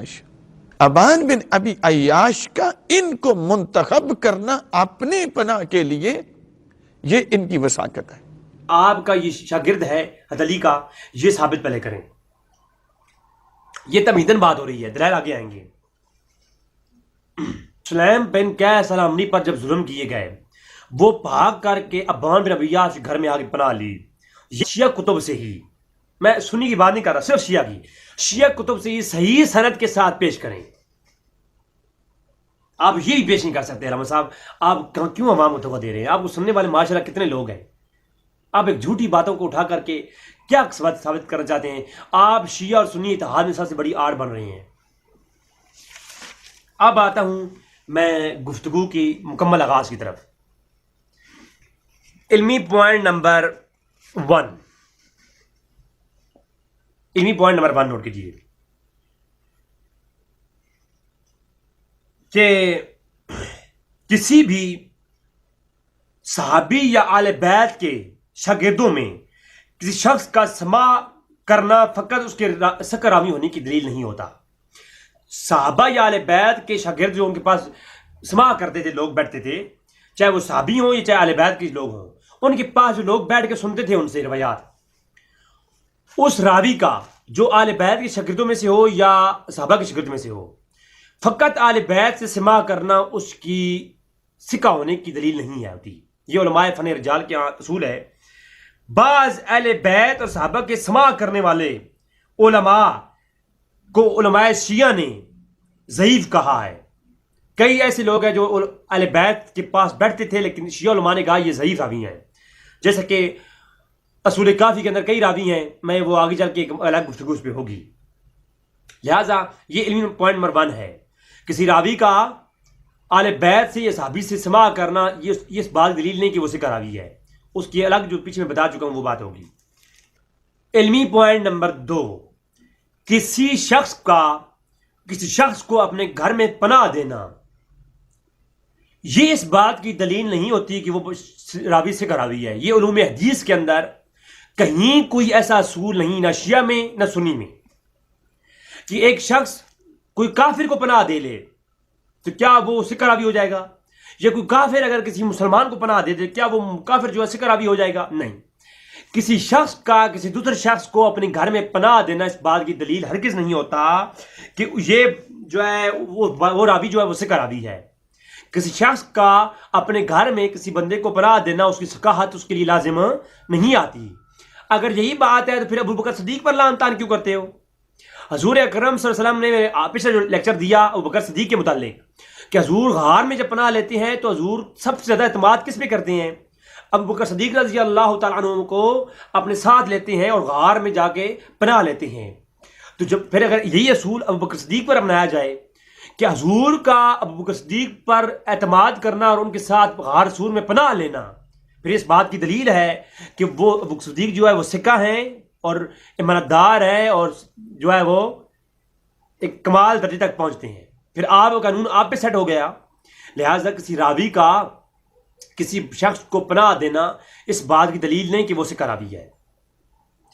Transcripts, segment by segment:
عیاش. ابان بن ابی عیاش کا ان کو منتخب کرنا اپنے پناہ کے لیے یہ ان کی وساقت ہے. آپ کا یہ شاگرد ہے حضرت علی کا، یہ ثابت پہلے کریں. یہ تمہیدن بات ہو رہی ہے، دلائل آگے آئیں گے. سلیم بن قیس الامری پر جب ظلم کیے گئے، وہ بھاگ کر کے ابان بن ابی عیاش کے گھر میں آگے پناہ لی. یہ شیعہ کتب سے ہی، میں سنی کی بات نہیں کر رہا، صرف شیعہ کی، شیعہ کتب سے ہی صحیح سند کے ساتھ پیش کریں. آپ یہی پیش نہیں کر سکتے علامہ صاحب. آپ کیوں عوام کو دھوکہ دے رہے ہیں؟ آپ کو سننے والے معاشرہ کتنے لوگ ہیں؟ آپ ایک جھوٹی باتوں کو اٹھا کر کے کیا ثابت کرنا چاہتے ہیں؟ آپ شیعہ اور سنی اتحاد میں سب سے بڑی آڑ بن رہے ہیں. اب آتا ہوں میں گفتگو کی مکمل آغاز کی طرف. علمی پوائنٹ نمبر 1، علمی پوائنٹ نمبر 1 نوٹ کیجیے کہ کسی بھی صحابی یا آل بیت کے شاگردوں میں کسی شخص کا سماع کرنا فقط اس کے ثقہ راوی ہونے کی دلیل نہیں ہوتا. صحابہ یا آل بیت کے شاگرد جو ان کے پاس سماع کرتے تھے، لوگ بیٹھتے تھے، چاہے وہ صحابی ہوں یا چاہے آل بیت کے لوگ ہوں، ان کے پاس جو لوگ بیٹھ کے سنتے تھے ان سے روایات، اس راوی کا جو آل بیت کے شاگردوں میں سے ہو یا صحابہ کے شاگرد میں سے ہو، فقط آل بیت سے سماع کرنا اس کی ثقہ ہونے کی دلیل نہیں ہوتی. یہ علماء فن رجال کے اصول ہے. بعض اہل بیت اور صحابہ کے سماع کرنے والے علماء کو علماء شیعہ نے ضعیف کہا ہے. کئی ایسے لوگ ہیں جو اہل بیت کے پاس بیٹھتے تھے لیکن شیعہ علماء نے کہا یہ ضعیف راوی ہیں، جیسا کہ اصول کافی کے اندر کئی راوی ہیں، میں وہ آگے چل کے ایک الگ گفتگو اس پہ ہوگی. لہٰذا یہ علمی پوائنٹ نمبر 1 ہے. کسی راوی کا آل بیت سے یا صحابی سے سماع کرنا یہ اس بات دلیل نہیں کہ وہ ثقہ راوی ہے. اس کی الگ جو پیچھے میں بتا چکا ہوں وہ بات ہوگی. علمی پوائنٹ نمبر 2، کسی شخص کو اپنے گھر میں پناہ دینا یہ اس بات کی دلیل نہیں ہوتی کہ وہ راوی ثقہ راوی ہے. یہ علوم حدیث کے اندر کہیں کوئی ایسا اصول نہیں، نہ شیعہ میں نہ سنی میں، کہ ایک شخص کوئی کافر کو پناہ دے لے تو کیا وہ ثقہ راوی ہو جائے گا، یا کوئی کافر اگر کسی مسلمان کو پناہ دے دے کیا وہ کافر جو ہے ثقہ راوی ہو جائے گا؟ نہیں. کسی شخص کا کسی دوسرے شخص کو اپنے گھر میں پناہ دینا اس بات کی دلیل ہرگز نہیں ہوتا کہ یہ جو ہے وہ راوی جو ہے وہ ثقہ راوی ہے. کسی شخص کا اپنے گھر میں کسی بندے کو پناہ دینا اس کی ثقاہت اس کے لیے لازم نہیں آتی. اگر یہی بات ہے تو پھر ابو بکر صدیق پر لعن طعن کیوں کرتے ہو؟ حضور اکرم صلی اللہ علیہ وسلم نے پچھلے جو لیکچر دیا ابو بکر صدیق کے متعلق کہ حضور غار میں جب پناہ لیتے ہیں تو حضور سب سے زیادہ اعتماد کس پہ کرتے ہیں؟ ابو بکر صدیق رضی اللہ تعالیٰ عنہ کو اپنے ساتھ لیتے ہیں اور غار میں جا کے پناہ لیتے ہیں. تو جب پھر اگر یہی اصول ابو بکر صدیق پر اپنایا جائے کہ حضور کا ابو بکر صدیق پر اعتماد کرنا اور ان کے ساتھ غار سور میں پناہ لینا، پھر اس بات کی دلیل ہے کہ وہ ابو بکر صدیق جو ہے وہ ثقہ ہیں اور امانت دار ہے اور جو ہے وہ ایک کمال درجے تک پہنچتے ہیں. پھر آپ قانون آپ پہ سیٹ ہو گیا. لہٰذا کسی راوی کا کسی شخص کو پناہ دینا اس بات کی دلیل نہیں کہ وہ ثقہ راوی ہے.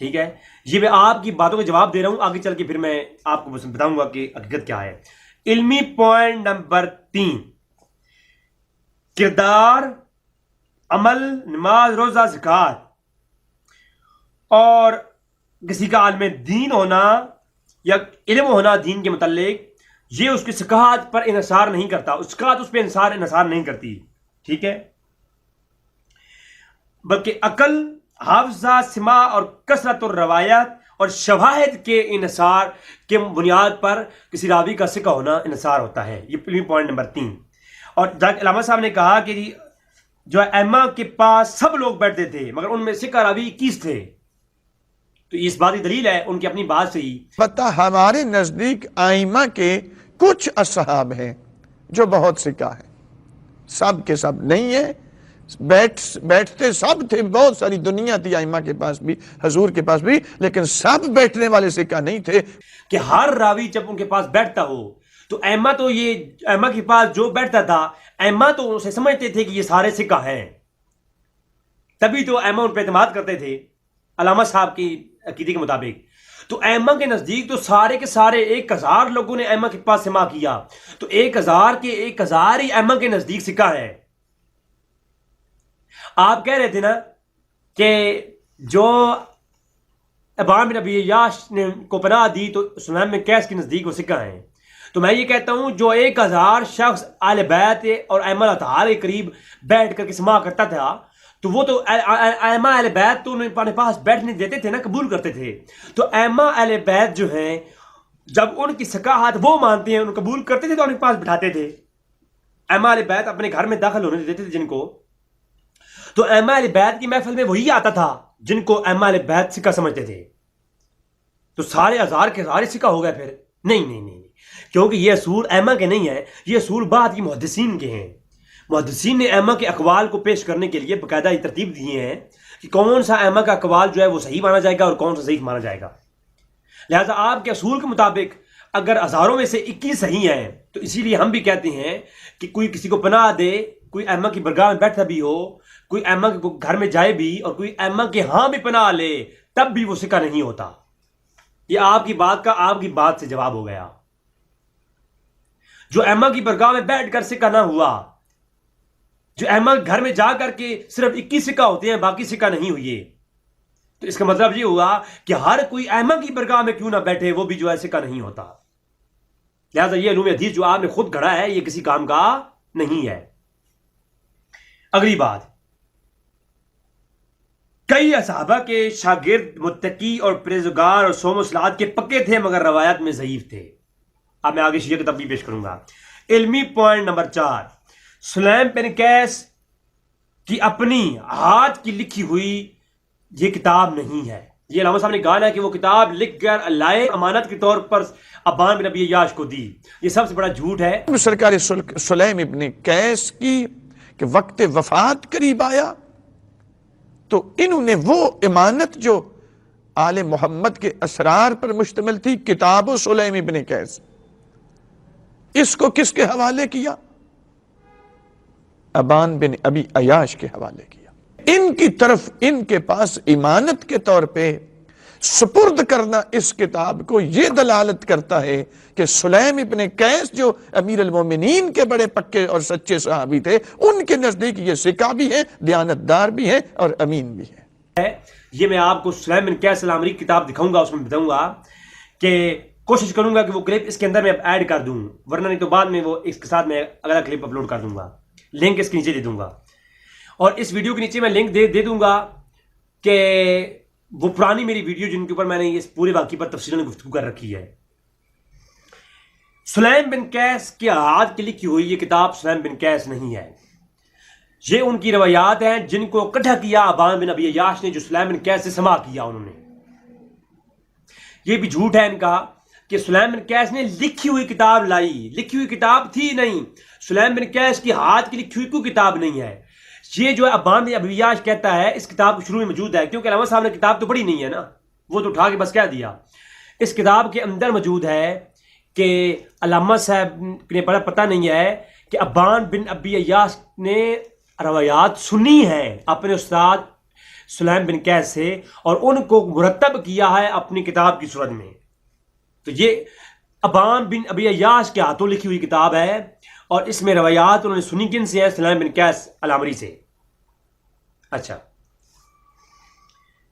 ٹھیک ہے، یہ میں آپ کی باتوں کا جواب دے رہا ہوں، آگے چل کے پھر میں آپ کو بتاؤں گا کہ حقیقت کیا ہے. علمی پوائنٹ نمبر 3، کردار، عمل، نماز، روزہ، زکوٰۃ اور کسی کا عالم دین ہونا یا علم ہونا دین کے متعلق یہ اس کی ثقافت پر انحصار نہیں کرتا، ثقافت اس پہ انحصار نہیں کرتی. ٹھیک ہے، بلکہ عقل، حافظہ، سماع اور کثرت الروایت اور شواہد کے انحصار کے بنیاد پر کسی راوی کا ثقہ ہونا انحصار ہوتا ہے. یہ علمی پوائنٹ نمبر 3. اور علامہ صاحب نے کہا کہ جو ائمہ کے پاس سب لوگ بیٹھتے تھے مگر ان میں ثقہ راوی 21 تھے، تو اس بات کی دلیل ہے ان کی اپنی بات سے ہی. پتہ ہمارے نزدیک ائمہ کے کچھ اصحاب ہیں جو بہت ثقہ ہیں، سب کے سب نہیں ہیں. بیٹھتے سب تھے، بہت ساری دنیا تھی ائمہ کے پاس بھی، حضور کے پاس بھی، لیکن سب بیٹھنے والے ثقہ نہیں تھے. کہ ہر راوی جب ان کے پاس بیٹھتا ہو تو ائمہ تو یہ ائمہ کے پاس جو بیٹھتا تھا ائمہ تو اسے سمجھتے تھے کہ یہ سارے ثقہ ہیں، تبھی تو ائمہ ان پہ اعتماد کرتے تھے علامہ صاحب کی عقیدے کے مطابق. تو ائمہ کے نزدیک تو سارے کے سارے 1000 لوگوں نے ائمہ کے پاس سماع کیا، تو 1000 کے 1000 ہی ائمہ کے نزدیک سکہ ہے۔ آپ کہہ رہے تھے نا کہ جو ابان بن ابی عیاش نے کو پناہ دی تو سلیم بن قیس کے نزدیک وہ سکہ ہیں، تو میں یہ کہتا ہوں جو 1000 شخص اہل بیت اور ائمہ اطہار کے قریب بیٹھ کر کے سماع کرتا تھا، تو وہ تو ائمہ اہل بیت تو انہیں اپنے پاس بیٹھنے دیتے تھے نا، قبول کرتے تھے۔ تو ائمہ اہل بیت جو ہیں جب ان کی سکاحت وہ مانتے ہیں، ان قبول کرتے تھے تو ان کے پاس بٹھاتے تھے۔ ائمہ اہل بیت اپنے گھر میں داخل ہونے دیتے تھے جن کو، تو ائمہ اہل بیت کی محفل میں وہی آتا تھا جن کو ائمہ اہل بیت سکہ سمجھتے تھے۔ تو سارے 1000 کے سارے سکہ ہو گئے پھر؟ نہیں، کیونکہ یہ اصول ائمہ کے نہیں ہیں، یہ اصول بعد کی محدثین کے ہیں۔ محدثین نے ائمہ کے اقوال کو پیش کرنے کے لیے باقاعدہ یہ ترتیب دی ہیں کہ کون سا ائمہ کا اقوال جو ہے وہ صحیح مانا جائے گا اور کون سا ضعیف مانا جائے گا۔ لہذا آپ کے اصول کے مطابق اگر 1000 میں سے 21 صحیح ہیں، تو اسی لیے ہم بھی کہتے ہیں کہ کوئی کسی کو پناہ دے، کوئی ائمہ کی برگاہ میں بیٹھا بھی ہو، کوئی ائمہ کے گھر میں جائے بھی اور کوئی ائمہ کے ہاں بھی پناہ لے، تب بھی وہ سکہ نہیں ہوتا۔ یہ آپ کی بات سے جواب ہو گیا۔ جو ائمہ کی برگاہ میں بیٹھ کر سکہ نہ ہوا، جو ائمہ گھر میں جا کر کے صرف 21 سکہ ہوتے ہیں باقی سکہ نہیں ہوئے، تو اس کا مطلب یہ ہوا کہ ہر کوئی ائمہ کی برگاہ میں کیوں نہ بیٹھے وہ بھی جو ہے سکہ نہیں ہوتا۔ لہذا یہ علوم حدیث جو آپ نے خود گھڑا ہے یہ کسی کام کا نہیں ہے۔ اگلی بات، کئی صحابہ کے شاگرد متقی اور پرہیزگار اور صوم و صلات کے پکے تھے مگر روایت میں ضعیف تھے۔ اب میں آگے شیعہ کتاب بھی پیش کروں گا۔ علمی پوائنٹ نمبر 4، سلیم بن قیس کی اپنی ہاتھ کی لکھی ہوئی یہ کتاب نہیں ہے۔ یہ علامہ صاحب نے کہا ہے کہ وہ کتاب لکھ کر لائے امانت کے طور پر ابان بن ابی عیاش کو دی، یہ سب سے بڑا جھوٹ ہے۔ سرکار سلیم ابن قیس کی کہ وقت وفات قریب آیا تو انہوں نے وہ امانت جو آل محمد کے اسرار پر مشتمل تھی، کتاب سلیم ابن قیس، اس کو کس کے حوالے کیا؟ ابان بن ابی عیاش کے حوالے کیا۔ ان کی طرف ان کے پاس امانت کے طور پہ سپرد کرنا اس کتاب کو یہ دلالت کرتا ہے کہ سلیم ابن قیس جو امیر المومنین کے بڑے پکے اور سچے صحابی تھے، ان کے نزدیک یہ سکہ بھی ہے، دیانتدار بھی ہے اور امین بھی ہے۔ یہ میں آپ کو سلیم بن قیس العمری کی کتاب دکھاؤں گا، اس میں بتاؤں گا کہ کوشش کروں گا کہ وہ کلپ اس کے اندر میں ایڈ کر دوں، ورنہ نہیں تو بعد میں وہ اس کے ساتھ میں اگلا کلپ اپلوڈ کر دوں گا، لنک اس کے نیچے دے دوں گا، اور اس ویڈیو کے نیچے میں لنک دے دوں گا کہ وہ پرانی میری ویڈیو جن کے اوپر میں نے اس پورے واقعے پر تفصیلاً گفتگو کر رکھی ہے۔ سلیم بن قیس کے ہاتھ کی لکھی ہوئی یہ کتاب سلیم بن قیس نہیں ہے، یہ ان کی روایات ہیں جن کو اکٹھا کیا ابان بن ابی عیاش نے، جو سلیم بن قیس سے سماع کیا انہوں نے۔ یہ بھی جھوٹ ہے ان کا کہ سلیم بن قیس نے لکھی ہوئی کتاب لائی، لکھی ہوئی کتاب تھی نہیں، سلیم بن قیس کی ہاتھ کی لکھی ہوئی کوئی کتاب نہیں ہے۔ یہ جو ہے ابان بن ابی عیاش کہتا ہے اس کتاب کو شروع میں موجود ہے، کیونکہ علامہ صاحب نے کتاب تو پڑھی نہیں ہے نا، وہ تو اٹھا کے بس کہہ دیا۔ اس کتاب کے اندر موجود ہے کہ علامہ صاحب نے بڑا پتہ نہیں ہے کہ ابان بن ابی عیاش نے روایات سنی ہیں اپنے استاد سلیم بن قیس سے اور ان کو مرتب کیا ہے اپنی کتاب کی صورت میں۔ تو یہ ابان بن ابی عیاش کے ہاتھوں لکھی ہوئی کتاب ہے اور اس میں روایات انہوں نے سنی کن سے ہیں؟ سلیم بن قیس العمری سے۔ اچھا،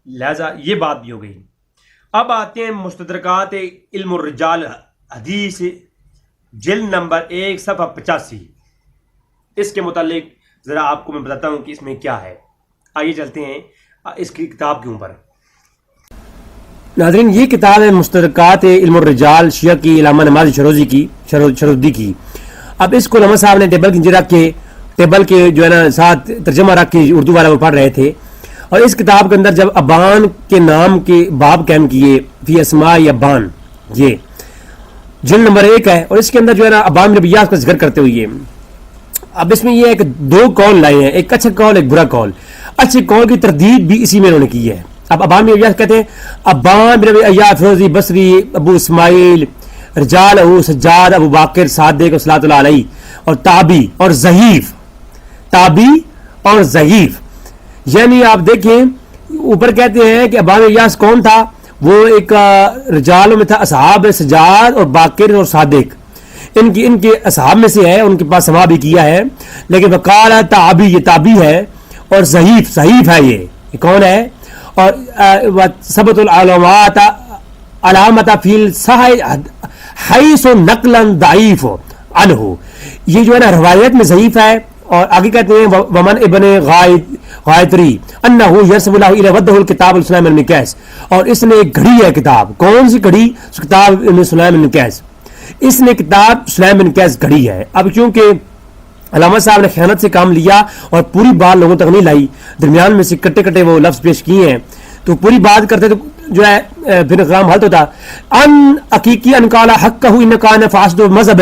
لہذا یہ بات بھی ہو گئی۔ اب آتے ہیں مستدرکات علم الرجال حدیث جلد نمبر 1 صفحہ 85۔ اس کے متعلق ذرا آپ کو میں بتاتا ہوں کہ اس میں کیا ہے۔ آئیے چلتے ہیں اس کی کتاب کے اوپر۔ ناظرین، یہ کتاب ہے مستدرکات علم الرجال شیعہ کی علامہ نمازی شرودی کی۔ اب اس کو علامہ صاحب نے ٹیبل کے نیچے رکھ کے، ٹیبل کے جو ہے نا ساتھ ترجمہ رکھ کے اردو والا وہ پڑھ رہے تھے، اور اس کتاب کے اندر جب ابان کے نام کے باب قائم کیے فی اسماء ابان، یہ جلد نمبر 1 ہے، اور اس کے اندر جو ہے نا ابان بن ابی عیاش کا ذکر کرتے ہوئے اب اس میں یہ ہے کہ 2 قول لائے ہیں، ایک اچھا قول ایک برا قول۔ اچھے قول کی تردید بھی اسی میں انہوں نے کی ہے۔ اب ابان بن ابی عیاش کہتے ہیں ابان بن ابی عیاش فیروزی بصری ابو اسماعیل رجال ابو سجاد ابو باقر صادق و صلاۃ اللہ علیہ، اور تابی اور ضعیف، تابی اور ضعیف، یعنی آپ دیکھیں اوپر کہتے ہیں کہ ابان بن عیاش کون تھا، وہ ایک رجال میں تھا اصحاب سجاد اور باقر اور صادق، ان کے اصحاب میں سے ہے، ان کے پاس سما بھی کیا ہے، لیکن وقال تابی، یہ تابی ہے، اور ضعیف ہے، یہ کون ہے؟ اور ثبت العلامات علامت فی الصحیح حیث نقلا ضعیف عنہ، یہ جو ہے نا روایت میں ضعیف ہے. اور آگے کہتے ہیں ومن ابن غائطری انہ یرسب اللہ الی ودہ الکتاب سلیم بن قیس، اور اس نے ایک گھڑی ہے کتاب، کون سی گھڑی؟ کتاب سلیم بن قیس، اس نے کتاب سلیم بن قیس گھڑی ہے. اب چونکہ علامہ صاحب نے خیانت سے کام لیا اور پوری بات لوگوں تک نہیں لائی، درمیان میں سے کٹے وہ لفظ پیش کیے ہیں، تو پوری بات کرتے تو جو ہے پھر کام حل ہوتا. ان حقیقی ان قال حقہ ان کان فاسد مذہب،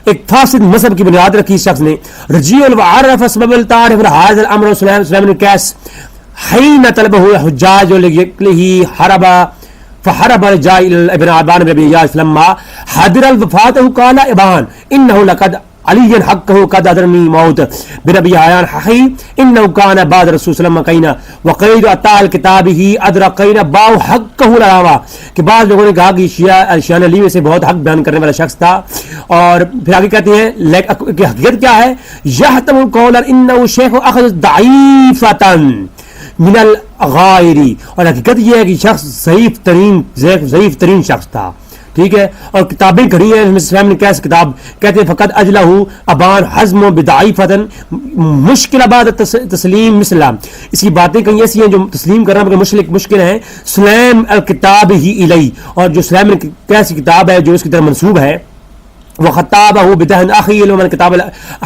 ایک فاسد مذہب کی بنیاد رکھی اس شخص نے. رجیع وعرف سبب التعارف هذا الامر سلیم بن قیس حين طلبه حجاج له حرب فحرب رجاء ابن ابان بن اياس لما حضر الوفاة قال ابان انه لقد علی حقہ قد ادرنی موت بن ابی عیان حقی انه کان بعد رسول صلی اللہ علیہ وسلم قینا وقید اطال کتاب ہی ادرقینا باو حقہ العلاوہ، کہ بعض لوگوں نے کہا کہ شیعہ علی میں سے بہت حق بیان کرنے والا شخص تھا. اور پھر آگے کہتے ہیں کہ حقیقت کیا ہے؟ یحتم القول انه شیخ اخذ ضعیفتا من الغائری، اور حقیقت یہ ہے کہ شخص ضعیف ترین شخص تھا. ٹھیک ہے، اور کتابیں کھڑی ہیں، اسلام نے کیسے کتاب کہتے ہیں فقط اجلہ ابان حزم بدعیفتن مشکل بعد تسلیم مثلا، اس کی باتیں کہیں ایسی ہیں جو تسلیم کرنا مشکل ہیں. سلیم الکتاب ہی الی، اور جو سلیم کیسی کتاب ہے جو اس کی طرف منسوب ہے، وہ خطابہ بدہن اخی من کتاب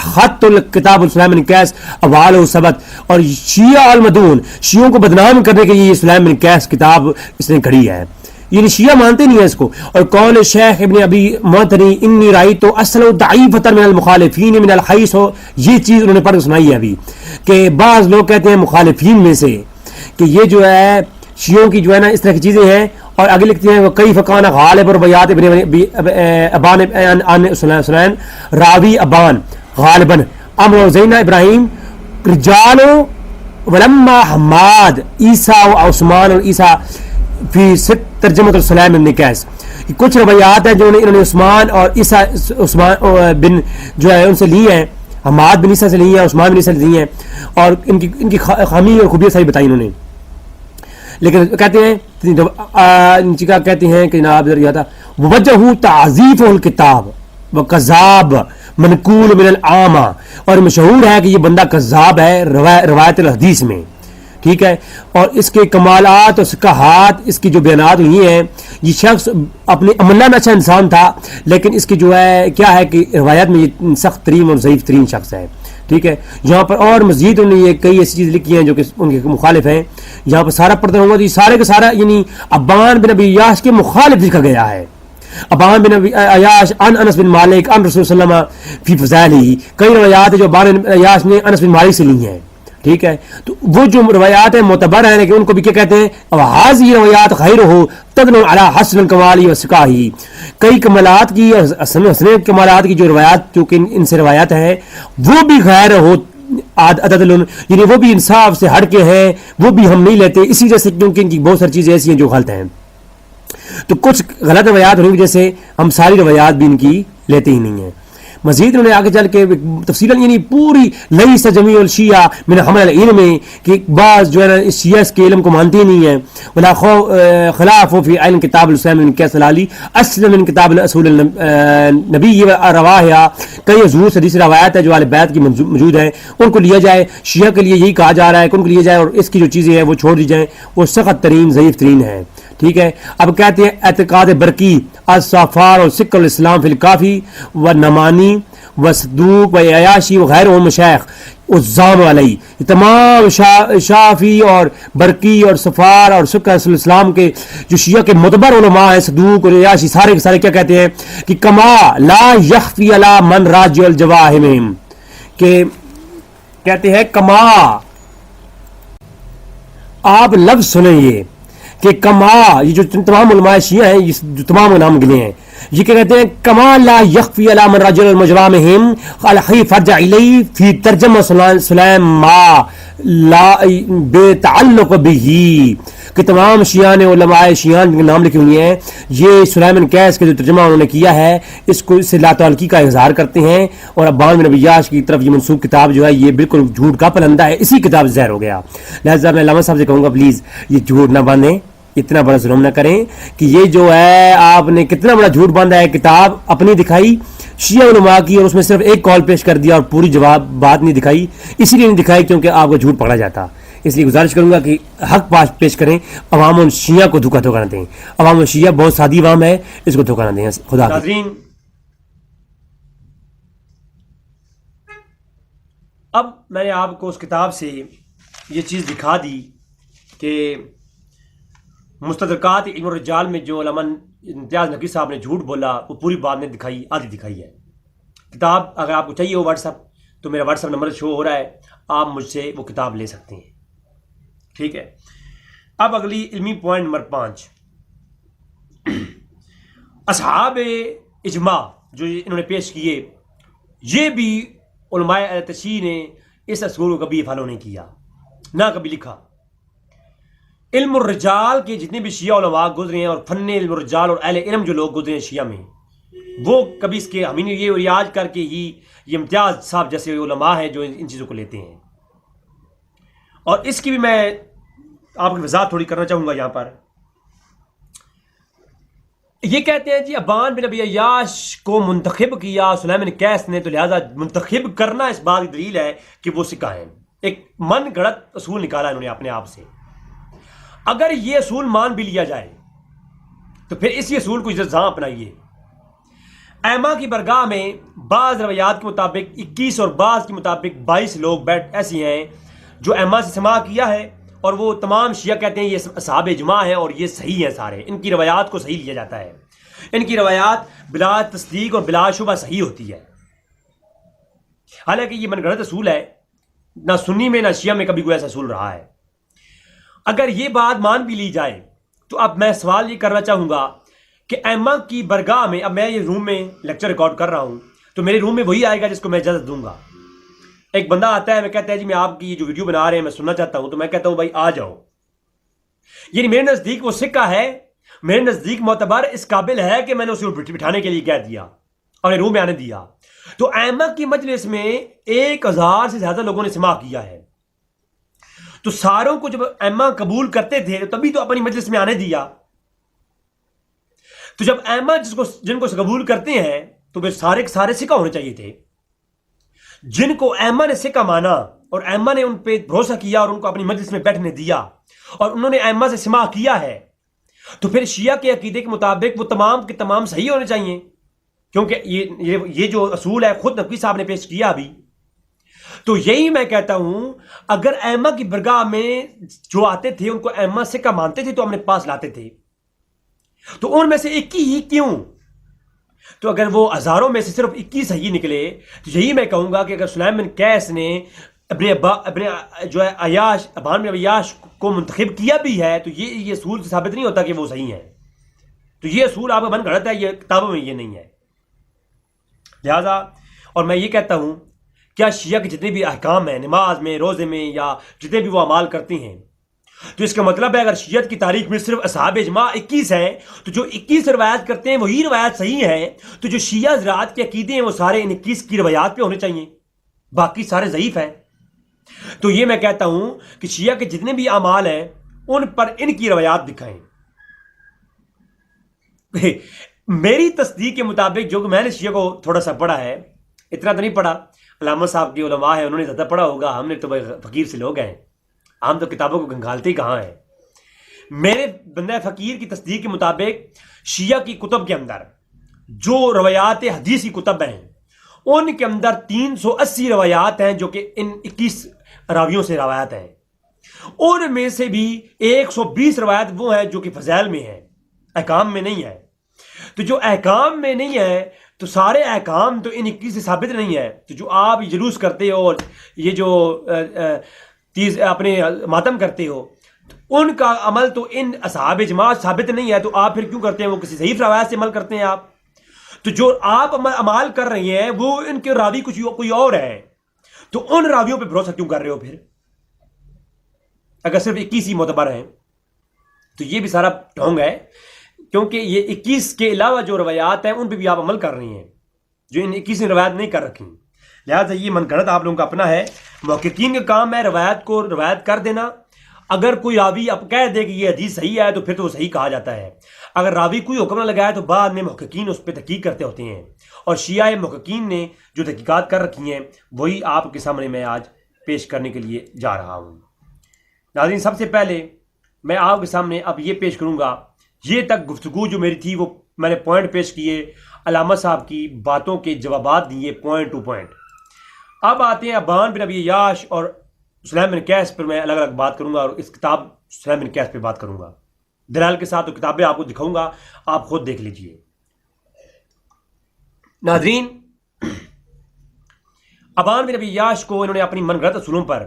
خط الکتاب السلام بن قیس اوال ثبت، اور شیعہ المدون، شیعوں کو بدنام کرنے کے لیے یہ سلیم بن قیس کتاب اس نے کھڑی ہے. یعنی شیعہ مانتے نہیں ہیں اس کو. اور قول شیخ ابن ابی معطنی انی رأیت اصل ضعیفۃ من المخالفین من الحیث، یہ چیز انہوں نے پڑھ سنائی ہے ابھی، کہ بعض لوگ کہتے ہیں مخالفین میں سے کہ یہ جو ہے شیعوں کی جو ہے نا اس طرح کی چیزیں ہیں. اور آگے لکھتے ہیں کئی فقان غالب اور بیات ابن ابان عن سلیم راوی ابان غالباً امر زینہ ابراہیم رجال ولما حماد عیسیٰ و عثمان اور عیسیٰ فی ترجمۃ السلام بن قیس. کچھ روایات ہیں جو انہوں نے عثمان اور عیسیٰ عثمان بن جو ہے ان سے لی ہیں، حماد بن عیسیٰ سے لی ہیں، عثمان بن عیسیٰ سے لی ہیں، اور ان کی خامی اور خوبیاں ساری بتائی انہوں نے. لیکن کہتے ہیں کہتے ہیں کہ جناب وجہ تعزیف الکتاب و کذاب منقول من العامہ، اور مشہور ہے کہ یہ بندہ کذاب ہے روایت الحدیث میں. ٹھیک ہے، اور اس کے کمالات اور صحاحات اس کی جو بیانات ہوئی ہیں، یہ شخص اپنے عملہ میں اچھا انسان تھا، لیکن اس کی جو ہے کیا ہے کہ روایت میں یہ سخت ترین اور ضعیف ترین شخص ہے. ٹھیک ہے، یہاں پر اور مزید انہوں نے یہ کئی ایسی چیز لکھی ہیں جو کہ ان کے مخالف ہیں. یہاں پر سارا پڑھتا ہوں گا تو یہ سارے کا سارا یعنی ابان بن ابی عیاش کے مخالف لکھا گیا ہے. ابان بن ابی عیاش ان انس بن مالک ان رسول صلی اللہ علیہ وسلم فی فضائلہ، کئی روایات ہیں جو ابان بن عیاش نے انس بن مالک سے لی ہیں. ٹھیک ہے، تو وہ جو روایات ہیں معتبر ہیں، لیکن ان کو بھی کیا کہتے ہیں حاضی روایات خیر ہو تدن علی حسن الکمالی و سکاہی، کئی کمالات کی اور حسن کمالات کی جو روایات جو کہ ان سے روایات ہیں وہ بھی غیر ہو عدل، یعنی وہ بھی انصاف سے ہٹ کے ہیں، وہ بھی ہم نہیں لیتے اسی وجہ سے کیونکہ ان کی بہت ساری چیزیں ایسی ہیں جو غلط ہیں. تو کچھ غلط روایات ہونے کی وجہ سے ہم ساری روایات بھی ان کی لیتے ہی نہیں ہیں. مزید انہوں نے آگے چل کے تفصیلاً یعنی پوری لیس جمیع الشیعہ من حمل العلم، کہ بعض جو ہے نا اس شیعہ کے علم کو مانتے ہی نہیں ہیں. ولا خلاف فی علم کتاب السلام بن قیس العلی اصل من کتاب الاصول النبی و رواہا، کئی حضور سے حدیث روایات ہے جو اہل بیت کی موجود ہیں، ان کو لیا جائے. شیعہ کے لیے یہی کہا جا رہا ہے کہ ان کو لیا جائے اور اس کی جو چیزیں ہیں وہ چھوڑ دی جائیں، وہ سخت ترین ضعیف ترین ہیں. ٹھیک ہے، اب کہتے ہیں اعتقاد برقی الصافار اور سکر الاسلام فی الکافی و نمانی و صدوق و عیاشی وغیرہ و مشایخ الزام علیہ، یہ تمام شافی اور برقی اور صفار اور سکر الاسلام کے جو شیعہ کے معتبر علماء ہیں، صدوق اور عیاشی سارے کے سارے کیا کہتے ہیں کہ کما لا یخفی علی من راجع الجواہم، کہ کہتے ہیں کما، آپ لفظ سنیں یہ کہ کما، یہ جو تمام علماء شیعہ ہیں جو تمام نام گلے ہیں، یہ کیا کہتے ہیں کما لا یخفی علی من رجل المجوامہم الحی فرجع الی فی ترجمہ سلیم ما لا بے تعلق بھی، کہ تمام شیعہ نے علماء شیعہ کے نام لکھے ہوئے ہیں، یہ سلیمان کیس کے جو ترجمہ انہوں نے کیا ہے اس کو اس سے لا تعلقی کا اظہار کرتے ہیں، اور ابان بن عیاش کی طرف یہ منسوب کتاب جو ہے یہ بالکل جھوٹ کا پلندہ ہے، اسی کتاب سے ظاہر ہو گیا. لہٰذا میں علامہ صاحب سے کہوں گا پلیز یہ جھوٹ نہ باندھیں، اتنا بڑا ظلم نہ کریں کہ یہ جو ہے آپ نے کتنا بڑا جھوٹ باندھا ہے. کتاب اپنی دکھائی شیعہ علماء کی اور اس میں صرف ایک کال پیش کر دیا اور پوری جواب بات نہیں دکھائی، اسی لیے نہیں دکھائی کیونکہ آپ کو جھوٹ پکڑا جاتا. اس لیے گزارش کروں گا کہ حق پیش کریں، عوام اور شیعہ کو دھوکہ نہ دیں. عوام اور شیعہ بہت سادی عوام ہے، اس کو دھوکہ نہ دیں. خدا حافظ. ناظرین، اب میں نے آپ کو اس کتاب سے یہ چیز دکھا دی کہ مستدرکات علم الرجال میں جو علامہ امتیاز نقوی صاحب نے جھوٹ بولا وہ پوری بات نے دکھائی، آدھی دکھائی ہے. کتاب اگر آپ کو چاہیے ہو واٹس ایپ تو میرا واٹس ایپ نمبر شو ہو رہا ہے، آپ مجھ سے وہ کتاب لے سکتے ہیں. ٹھیک ہے. اب اگلی علمی پوائنٹ نمبر 5، اصحاب اجماع جو انہوں نے پیش کیے، یہ بھی علماء اہل تشیع نے اس اصول کو کبھی فالو نہیں کیا، نہ کبھی لکھا. علم الرجال کے جتنے بھی شیعہ علماء گزرے ہیں اور فن علم الرجال اور اہل علم جو لوگ گزرے ہیں شیعہ میں، وہ کبھی اس کے ہمیں یہ ریاض کر کے ہی یہ امتیاز صاحب جیسے علماء ہیں جو ان چیزوں کو لیتے ہیں. اور اس کی بھی میں آپ کی وضاحت تھوڑی کرنا چاہوں گا. یہاں پر یہ کہتے ہیں جی ابان بن ابی عیاش کو منتخب کیا سلیمان کیس نے، تو لہٰذا منتخب کرنا اس بات کی دلیل ہے کہ وہ سکہ ہیں. ایک من گھڑت اصول نکالا انہوں نے اپنے آپ سے. اگر یہ اصول مان بھی لیا جائے تو پھر اسی اصول کو جہاں اپنائیے. ائمہ کی برگاہ میں بعض روایات کے مطابق 21 اور بعض کے مطابق 22 لوگ ایسی ہیں جو ائمہ سے سماع کیا ہے، اور وہ تمام شیعہ کہتے ہیں یہ اصحاب اجماع ہیں اور یہ صحیح ہیں، سارے ان کی روایات کو صحیح لیا جاتا ہے. ان کی روایات بلا تصدیق اور بلا شبہ صحیح ہوتی ہے. حالانکہ یہ من گھڑت اصول ہے، نہ سنی میں نہ شیعہ میں کبھی کوئی ایسا اصول رہا ہے. اگر یہ بات مان بھی لی جائے تو اب میں سوال یہ کرنا چاہوں گا کہ ائمہ کی برگاہ میں، اب میں یہ روم میں لیکچر ریکارڈ کر رہا ہوں تو میرے روم میں وہی آئے گا جس کو میں اجازت دوں گا. ایک بندہ آتا ہے، میں کہتا ہے جی میں آپ کی یہ جو ویڈیو بنا رہے ہیں میں سننا چاہتا ہوں، تو میں کہتا ہوں بھائی آ جاؤ. یعنی میرے نزدیک وہ سکہ ہے، میرے نزدیک معتبر، اس قابل ہے کہ میں نے اسے بٹھانے کے لیے کہہ دیا اور روم میں آنے دیا. تو ائمہ کی مجلس میں 1000 سے زیادہ لوگوں نے سماع کیا ہے. تو ساروں کو جب ائمہ قبول کرتے تھے تبھی تو اپنی مجلس میں آنے دیا. تو جب ائمہ جن کو قبول کرتے ہیں تو پھر سارے کے سارے سکہ ہونے چاہیے تھے. جن کو ائمہ نے سکہ مانا اور ائمہ نے ان پہ بھروسہ کیا اور ان کو اپنی مجلس میں بیٹھنے دیا اور انہوں نے ائمہ سے سماع کیا ہے، تو پھر شیعہ کے عقیدے کے مطابق وہ تمام کے تمام صحیح ہونے چاہیے. کیونکہ یہ جو اصول ہے خود نقوی صاحب نے پیش کیا ابھی. تو یہی میں کہتا ہوں، اگر ائمہ کی برگاہ میں جو آتے تھے ان کو ائمہ سکہ مانتے تھے تو اپنے پاس لاتے تھے، تو ان میں سے 21 ہی کیوں؟ تو اگر وہ ہزاروں میں سے صرف 21 صحیح نکلے تو یہی میں کہوں گا کہ اگر سلیمان کیس نے اپنے جو ہے ابان بن عیاش کو منتخب کیا بھی ہے تو یہ اصول ثابت نہیں ہوتا کہ وہ صحیح ہیں. تو یہ اصول آپ کا من گھڑت ہے، یہ کتابوں میں یہ نہیں ہے. لہذا اور میں یہ کہتا ہوں، کیا شیعہ کے جتنے بھی احکام ہیں، نماز میں، روزے میں، یا جتنے بھی وہ اعمال کرتے ہیں، تو اس کا مطلب ہے اگر شیعت کی تاریخ میں صرف اصحاب اجماع 21 ہیں تو جو 21 روایات کرتے ہیں وہی روایات صحیح ہیں. تو جو شیعہ حضرات کے عقیدے ہیں وہ سارے ان 21 کی روایات پہ ہونے چاہیے، باقی سارے ضعیف ہیں. تو یہ میں کہتا ہوں کہ شیعہ کے جتنے بھی اعمال ہیں ان پر ان کی روایات دکھائیں. میری تصدیق کے مطابق جو میں نے شیعہ کو تھوڑا سا پڑھا ہے، اتنا تو نہیں پڑھا، علامہ صاحب کے علماء ہیں انہوں نے زیادہ پڑھا ہوگا، ہم نے تو فقیر سے لوگ ہیں، ہم تو کتابوں کو گنگالتے ہی کہاں ہیں. میرے بندہ فقیر کی تصدیق کے مطابق شیعہ کی کتب کے اندر جو روایات حدیثی کتب ہیں ان کے اندر 380 روایات ہیں جو کہ ان 21 راویوں سے روایات ہیں. ان میں سے بھی 120 روایت وہ ہیں جو کہ فضائل میں ہیں، احکام میں نہیں ہے. تو جو احکام میں نہیں ہے تو سارے احکام تو ان 21 سے ثابت نہیں ہے. تو جو آپ جلوس کرتے ہو اور یہ جو اپنے ماتم کرتے ہو ان کا عمل تو ان اصحاب اجماع ثابت نہیں ہے، تو آپ پھر کیوں کرتے ہیں؟ وہ کسی ضعیف روایت سے عمل کرتے ہیں آپ. تو جو آپ عمال کر رہے ہیں وہ ان کے راوی کوئی اور ہے، تو ان راویوں پہ بھروسہ کیوں کر رہے ہو پھر اگر صرف 21 ہی معتبر ہیں؟ تو یہ بھی سارا ڈھونگ ہے، کیونکہ یہ 21 کے علاوہ جو روایات ہیں ان پہ بھی آپ عمل کر رہی ہیں جو ان 21 نے روایت نہیں کر رکھی، لہٰذا یہ من گھڑت آپ لوگوں کا اپنا ہے. محققین کا کام ہے روایت کو روایت کر دینا. اگر کوئی راوی اب کہہ دے کہ یہ حدیث صحیح ہے تو پھر تو وہ صحیح کہا جاتا ہے. اگر راوی کوئی حکم نہ لگائے تو بعد میں محققین اس پہ تحقیق کرتے ہوتے ہیں، اور شیعہ محققین نے جو تحقیقات کر رکھی ہیں وہی آپ کے سامنے میں آج پیش کرنے کے لیے جا رہا ہوں. ناظرین، سب سے پہلے میں آپ کے سامنے اب یہ پیش کروں گا، یہ تک گفتگو جو میری تھی وہ میں نے پوائنٹ پیش کیے، علامہ صاحب کی باتوں کے جوابات دیے پوائنٹ ٹو پوائنٹ. اب آتے ہیں ابان بن ابی عیاش اور سلیم بن قیس پر میں الگ الگ بات کروں گا، اور اس کتاب سلیم بن قیس پہ بات کروں گا دلائل کے ساتھ، تو کتابیں آپ کو دکھاؤں گا، آپ خود دیکھ لیجئے. ناظرین، ابان بن ابی عیاش کو انہوں نے اپنی من گھڑت اصولوں پر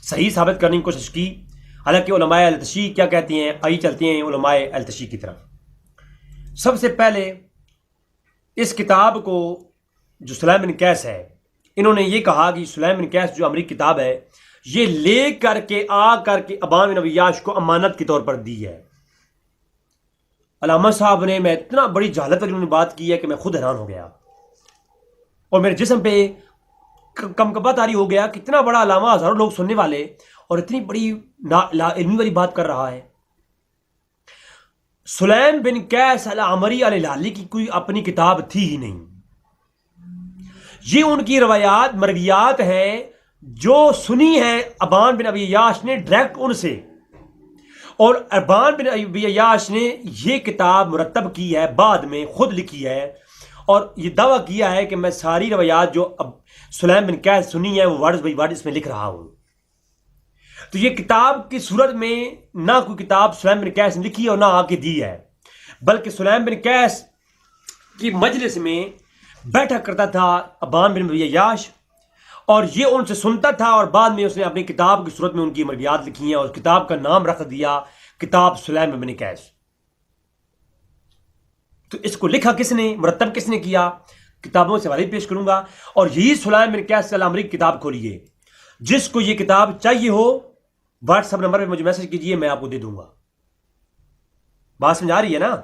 صحیح ثابت کرنے کی کوشش کی، حالانکہ علماء اہل تشیع کیا کہتے ہیں. آئیے چلتے ہیں علماء اہل تشیع کی طرف. سب سے پہلے اس کتاب کو جو سلیم بن قیس ہے، انہوں نے یہ کہا کہ سلیم بن قیس جو امریکی کتاب ہے یہ لے کر کے آ کر کے ابان بن ابی عیاش کو امانت کے طور پر دی ہے. علامہ صاحب نے میں اتنا بڑی جہالت والی بات کی ہے کہ میں خود حیران ہو گیا، اور میرے جسم پہ کمکبہ طاری ہو گیا کہ اتنا بڑا علامہ، ہزاروں لوگ سننے والے، اور اتنی بڑی لا علمی والی بات کر رہا ہے. سلیم بن قیس العمری الہلالی کی کوئی اپنی کتاب تھی ہی نہیں. یہ ان کی روایات مرویات ہیں جو سنی ہیں ابان بن ابی عیاش نے ڈائریکٹ ان سے، اور ابان بن ابی عیاش نے یہ کتاب مرتب کی ہے، بعد میں خود لکھی ہے، اور یہ دعویٰ کیا ہے کہ میں ساری روایات جو اب سلیم بن قیس سنی ہے وہ ورڈز بائی ورڈ اس میں لکھ رہا ہوں. تو یہ کتاب کی صورت میں نہ کوئی کتاب سلیم بن قیس نے لکھی اور نہ آ کے دی ہے، بلکہ سلیم بن قیس کی مجلس میں بیٹھا کرتا تھا ابان بن ابی عیاش، اور یہ ان سے سنتا تھا، اور بعد میں اس نے اپنی کتاب کی صورت میں ان کی مرویات لکھی ہیں، اور اس کتاب کا نام رکھ دیا کتاب سلیم بن قیس. تو اس کو لکھا کس نے، مرتب کس نے کیا، کتابوں سے حوالے پیش کروں گا. اور یہی سلیم بن قیس العمری کی کتاب کھولیے. جس کو یہ کتاب چاہیے ہو واٹس ایپ نمبر پہ مجھے میسج کیجئے، میں آپ کو دے دوں گا. بات سمجھ آ رہی ہے نا؟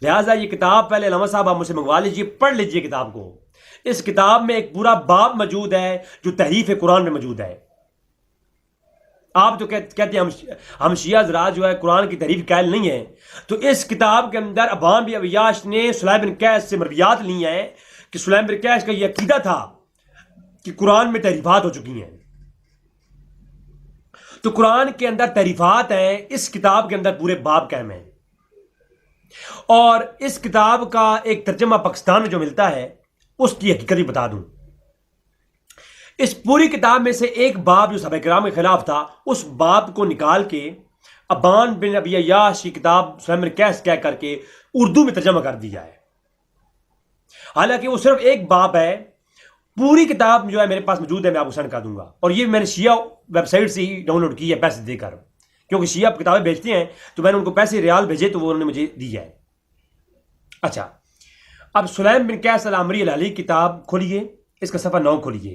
لہٰذا یہ کتاب پہلے علامہ صاحب آپ مجھ سے منگوا لیجئے، پڑھ لیجئے کتاب کو. اس کتاب میں ایک پورا باب موجود ہے جو تحریف قرآن میں موجود ہے. آپ جو کہتے ہیں ہم شیعہ حضرات جو ہے قرآن کی تحریف قائل نہیں ہیں، تو اس کتاب کے اندر ابان بن ابی عیاش نے سلیم بن قیس سے مرویات لی ہیں کہ سلیم بن قیس کا یہ عقیدہ تھا کہ قرآن میں تحریفات ہو چکی ہیں. تو قرآن کے اندر تحریفات ہیں، اس کتاب کے اندر پورے باب قائم ہیں. اور اس کتاب کا ایک ترجمہ پاکستان میں جو ملتا ہے اس کی حقیقت بھی بتا دوں. اس پوری کتاب میں سے ایک باب جو صحابہ کرام کے خلاف تھا، اس باب کو نکال کے ابان بن ابی عیاش کی کتاب سلیم بن قیس کہہ کر کے اردو میں ترجمہ کر دیا ہے. حالانکہ وہ صرف ایک باب ہے. پوری کتاب جو ہے میرے پاس موجود ہے، میں آپ کو سینڈ کر دوں گا. اور یہ میں نے شیعہ ویب سائٹ سے ہی ڈاؤن لوڈ کی ہے پیسے دے کر، کیونکہ شیعہ کتابیں بھیجتے ہیں تو میں نے ان کو پیسے ریال بھیجے تو وہ انہوں نے مجھے دی ہے. اچھا، اب سلیم بن قیس العمری الہلالی کتاب کھولیے، اس کا صفحہ 9 کھولیے.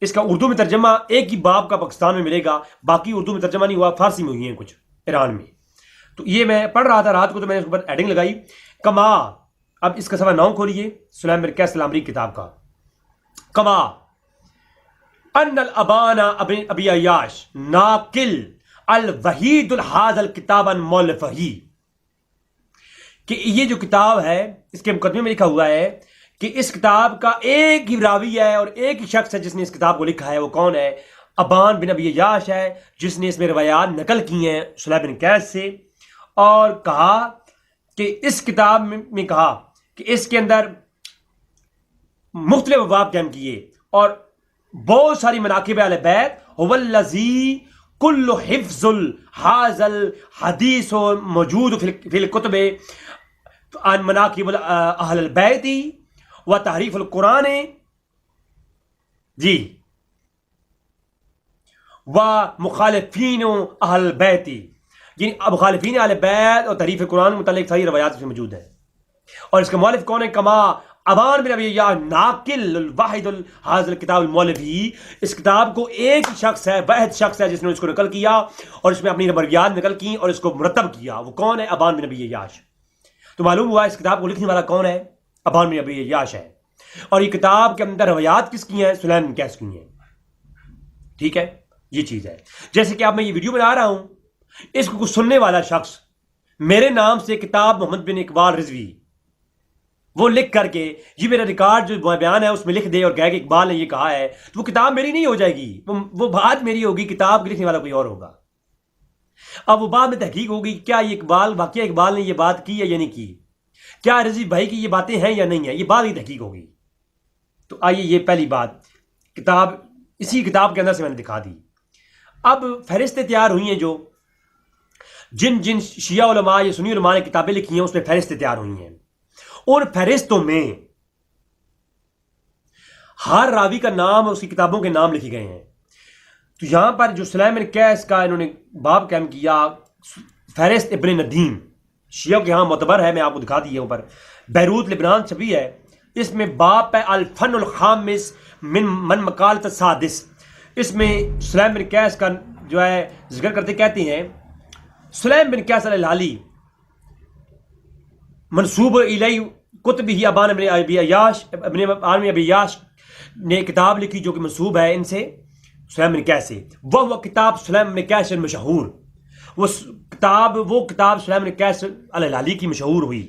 اس کا اردو میں ترجمہ ایک ہی باب کا پاکستان میں ملے گا، باقی اردو میں ترجمہ نہیں ہوا، فارسی میں ہوئی ہیں کچھ ایران میں. تو یہ میں پڑھ رہا تھا رات کو تو میں نے اس پر ایڈنگ لگائی کما. اب اس کا صفحہ 9 کھولیے سلیم بن قیس العمری کتاب کا. کما ان الابان ابن ابی عیاش ناقل الوحید الحاظ الکتاب ان مولفہی، کہ یہ جو کتاب ہے اس کے مقدمے میں لکھا ہوا ہے کہ اس کتاب کا ایک ہی راوی ہے اور ایک ہی شخص ہے جس نے اس کتاب کو لکھا ہے. وہ کون ہے؟ ابان بن ابی عیاش ہے، جس نے اس میں روایات نقل کی ہیں سلیم بن قیس سے. اور کہا کہ اس کتاب میں کہا کہ اس کے اندر مختلف ابواب قائم کیے اور بہت ساری مناقب اہل بیت. هو الذی کل حفظ الحاظ الحدیث موجود فی الکتب عن مناقب اہل البیت و تحریف القرآن جی و مخالفین اہل البیت، یعنی مخالفین اہل بیت اور تحریف قرآن کے متعلق ساری روایات میں موجود ہے. اور اس کا مؤلف کون ہے؟ کما ابان بن ابی عیاش ناقل الواحد حاضر کتاب المولوی، اس کتاب کو ایک شخص ہے، واحد شخص ہے جس نے اس کو نقل کیا اور اس میں اپنی نظریات نقل کی اور اس کو مرتب کیا. وہ کون ہے؟ ابان بن ابی عیاش. تو معلوم ہوا اس کتاب کو لکھنے والا کون ہے؟ ابان بن ابی عیاش ہے. اور یہ کتاب کے اندر روایات کس کی ہیں؟ سلیم بن قیس کی ہیں. ٹھیک ہے، یہ چیز ہے. جیسے کہ اب میں یہ ویڈیو بنا رہا ہوں، اس کو سننے والا شخص میرے نام سے کتاب محمد بن اقبال رضوی وہ لکھ کر کے یہ میرا ریکارڈ جو بیان ہے اس میں لکھ دے اور کہے کہ اقبال نے یہ کہا ہے، تو وہ کتاب میری نہیں ہو جائے گی، وہ بات میری ہوگی، کتاب کے لکھنے والا کوئی اور ہوگا. اب وہ بعد میں تحقیق ہوگی کیا یہ اقبال واقعہ اقبال نے یہ بات کی ہے یا نہیں کی، کیا رضوی بھائی کی یہ باتیں ہیں یا نہیں ہیں، یہ بعد ہی تحقیق ہوگی. تو آئیے یہ پہلی بات کتاب اسی کتاب کے اندر سے میں نے دکھا دی. اب فہرستیں تیار ہوئی ہیں، جو جن جن شیعہ علماء یا سنی علماء نے کتابیں لکھی ہیں اس میں فہرستیں تیار ہوئی ہیں. ان فہرستوں میں ہر راوی کا نام اور اس کی کتابوں کے نام لکھے گئے ہیں. تو یہاں پر جو سلیم بن قیس کا انہوں نے باب قائم کیا، فہرست ابن ندیم شیعہ کے ہاں معتبر ہے، میں آپ کو دکھا دیا اوپر، بیروت لبنان چھپی ہے. اس میں باب ہے الفن الخامس من مقالۃ السادس. اس میں سلیم بن قیس کا جو ہے ذکر کرتے کہتے ہیں سلیم بن قیس الہلالی منصوب الیہ کتب ہی ابان ابن ابی عیاش ابن ابی عیاش نے کتاب لکھی جو کہ منصوب ہے ان سے سلیم بن قیس سے. وہ کتاب سلیم بن قیس مشہور، وہ کتاب سلیم بن قیس الہلالی کی مشہور ہوئی.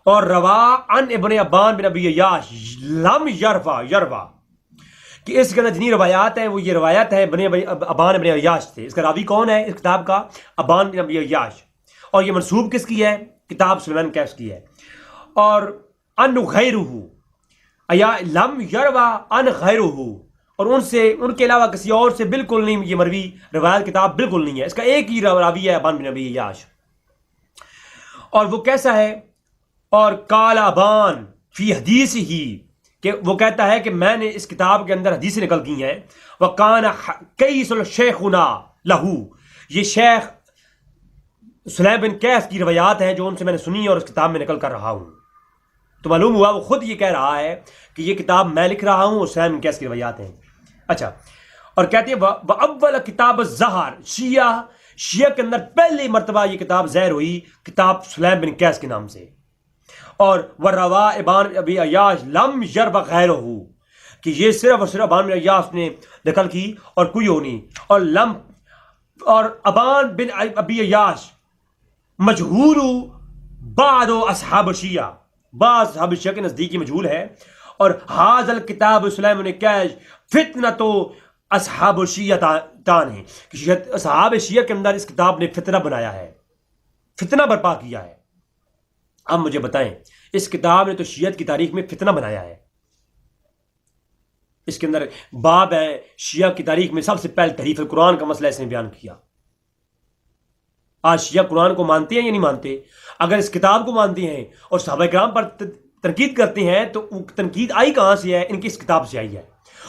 اور روا ان ابن ابان بن ابی عیاش لم یروا کہ اس کے اندر جتنی روایات ہیں وہ یہ روایت ہے ابان ابن عیاش سے. اس کا راوی کون ہے اس کتاب کا؟ ابان بن ابی عیاش. اور یہ منسوب کس کی ہے؟ کتاب سلیمان قیس کی ہے. اور ان غیرہ یا لم یروا ان غیرہ، اور ان کے علاوہ کسی اور سے بالکل نہیں یہ مروی روایت کتاب بالکل نہیں ہے. اس کا ایک ہی راوی ہے ابان بن ابی عیاش. اور وہ کیسا ہے؟ اور قال ابان فی حدیث ہی کہ وہ کہتا ہے کہ میں نے اس کتاب کے اندر حدیثیں نقل کی ہیں. وکان قیس الشیخنا لہو، یہ شیخ سلیم بن قیس کی روایات ہیں جو ان سے میں نے سنی اور اس کتاب میں نقل کر رہا ہوں. تو معلوم ہوا وہ خود یہ کہہ رہا ہے کہ یہ کتاب میں لکھ رہا ہوں اور سلیم بن قیس کی روایات ہیں. اچھا، اور کہتے ہیں اول کتاب الظہر، شیعہ کے اندر پہلی مرتبہ یہ کتاب ظاہر ہوئی کتاب سلیم بن قیس کے نام سے. اور وروا ابان ابی عیاش لم یروا غیرہ، کہ یہ صرف اور صرف ابان بن عیاش نے نقل کی اور کوئی اور نہیں. اور ابان بن ابی عیاش مجہول بعض اصحاب شیعہ، بعض اصحاب شیعہ کے نزدیک مجہول ہے. اور حاضر کتاب سلیم بن قیس فتنۃ اصحاب شیعہ تان ہے کہ اصحاب شیعہ کے اندر اس کتاب نے فتنہ بنایا ہے، فتنہ برپا کیا ہے. اب مجھے بتائیں اس کتاب نے تو شیعت کی تاریخ میں فتنہ بنایا ہے. اس کے اندر باب ہے شیعہ کی تاریخ میں سب سے پہلے تحریف القرآن کا مسئلہ اس نے بیان کیا. آج شیعہ قرآن کو مانتے ہیں یا نہیں مانتے؟ اگر اس کتاب کو مانتے ہیں اور صحابہ کرام پر تنقید کرتے ہیں تو تنقید آئی کہاں سے ہے؟ ان کی اس کتاب سے آئی ہے.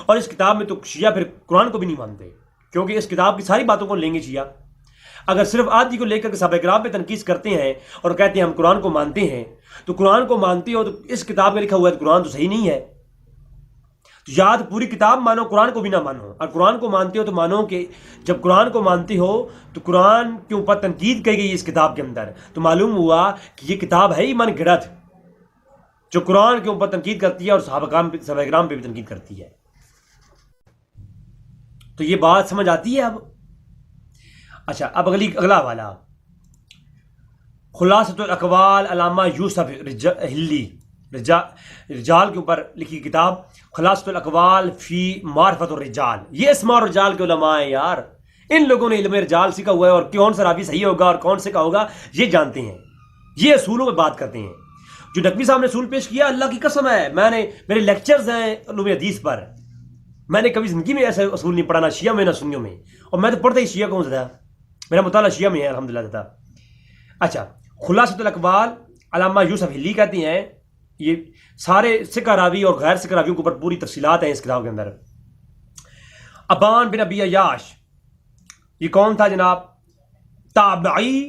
اور اس کتاب میں تو شیعہ پھر قرآن کو بھی نہیں مانتے، کیونکہ اس کتاب کی ساری باتوں کو لیں گے شیعہ. اگر صرف آدھی کو لے کر کے صحابہ کرام پہ تنقید کرتے ہیں اور کہتے ہیں ہم قرآن کو مانتے ہیں، تو قرآن کو مانتے ہو تو اس کتاب میں لکھا ہوا ہے تو قرآن تو صحیح نہیں ہے. تو یا تو پوری کتاب مانو، قرآن کو بھی نہ مانو. اور قرآن کو مانتے ہو تو مانو کہ جب قرآن کو مانتے ہو تو قرآن کے اوپر تنقید کی گئی اس کتاب کے اندر، تو معلوم ہوا کہ یہ کتاب ہے ہی من گھڑت جو قرآن کے اوپر تنقید کرتی ہے اور صحابہ کرام پہ بھی تنقید کرتی ہے. تو یہ بات سمجھ آتی ہے اب؟ اچھا، اب اگلا حوالہ خلاصۃ الاقوال علامہ یوسف ہلی رجال کے اوپر لکھی کتاب خلاصۃ الاقوال فی معرفت الرجال. یہ اسماء الرجال کے علماء ہیں یار، ان لوگوں نے علم رجال سیکھا ہوا ہے اور کون سا راوی صحیح ہوگا اور کون سے کا ہوگا یہ جانتے ہیں. یہ اصولوں میں بات کرتے ہیں. جو نقوی صاحب نے اصول پیش کیا اللہ کی قسم ہے، میرے لیکچرز ہیں علوم حدیث پر، میں نے کبھی زندگی میں ایسے اصول نہیں پڑھا، نہ شیعہ میں نہ سنیوں میں. اور میں تو پڑھتا ہی شیعہ کو زیادہ، میرا مطالعہ شیعہ میں ہے الحمدللہ زیادہ. اچھا، خلاصۃ الاقوال علامہ یوسف ہلی کہتے ہیں یہ سارے سکہ راوی اور غیر سکہ راویوں کے اوپر پوری تفصیلات ہیں اس کتاب کے اندر. ابان بن ابی عیاش یہ کون تھا جناب؟ تابعی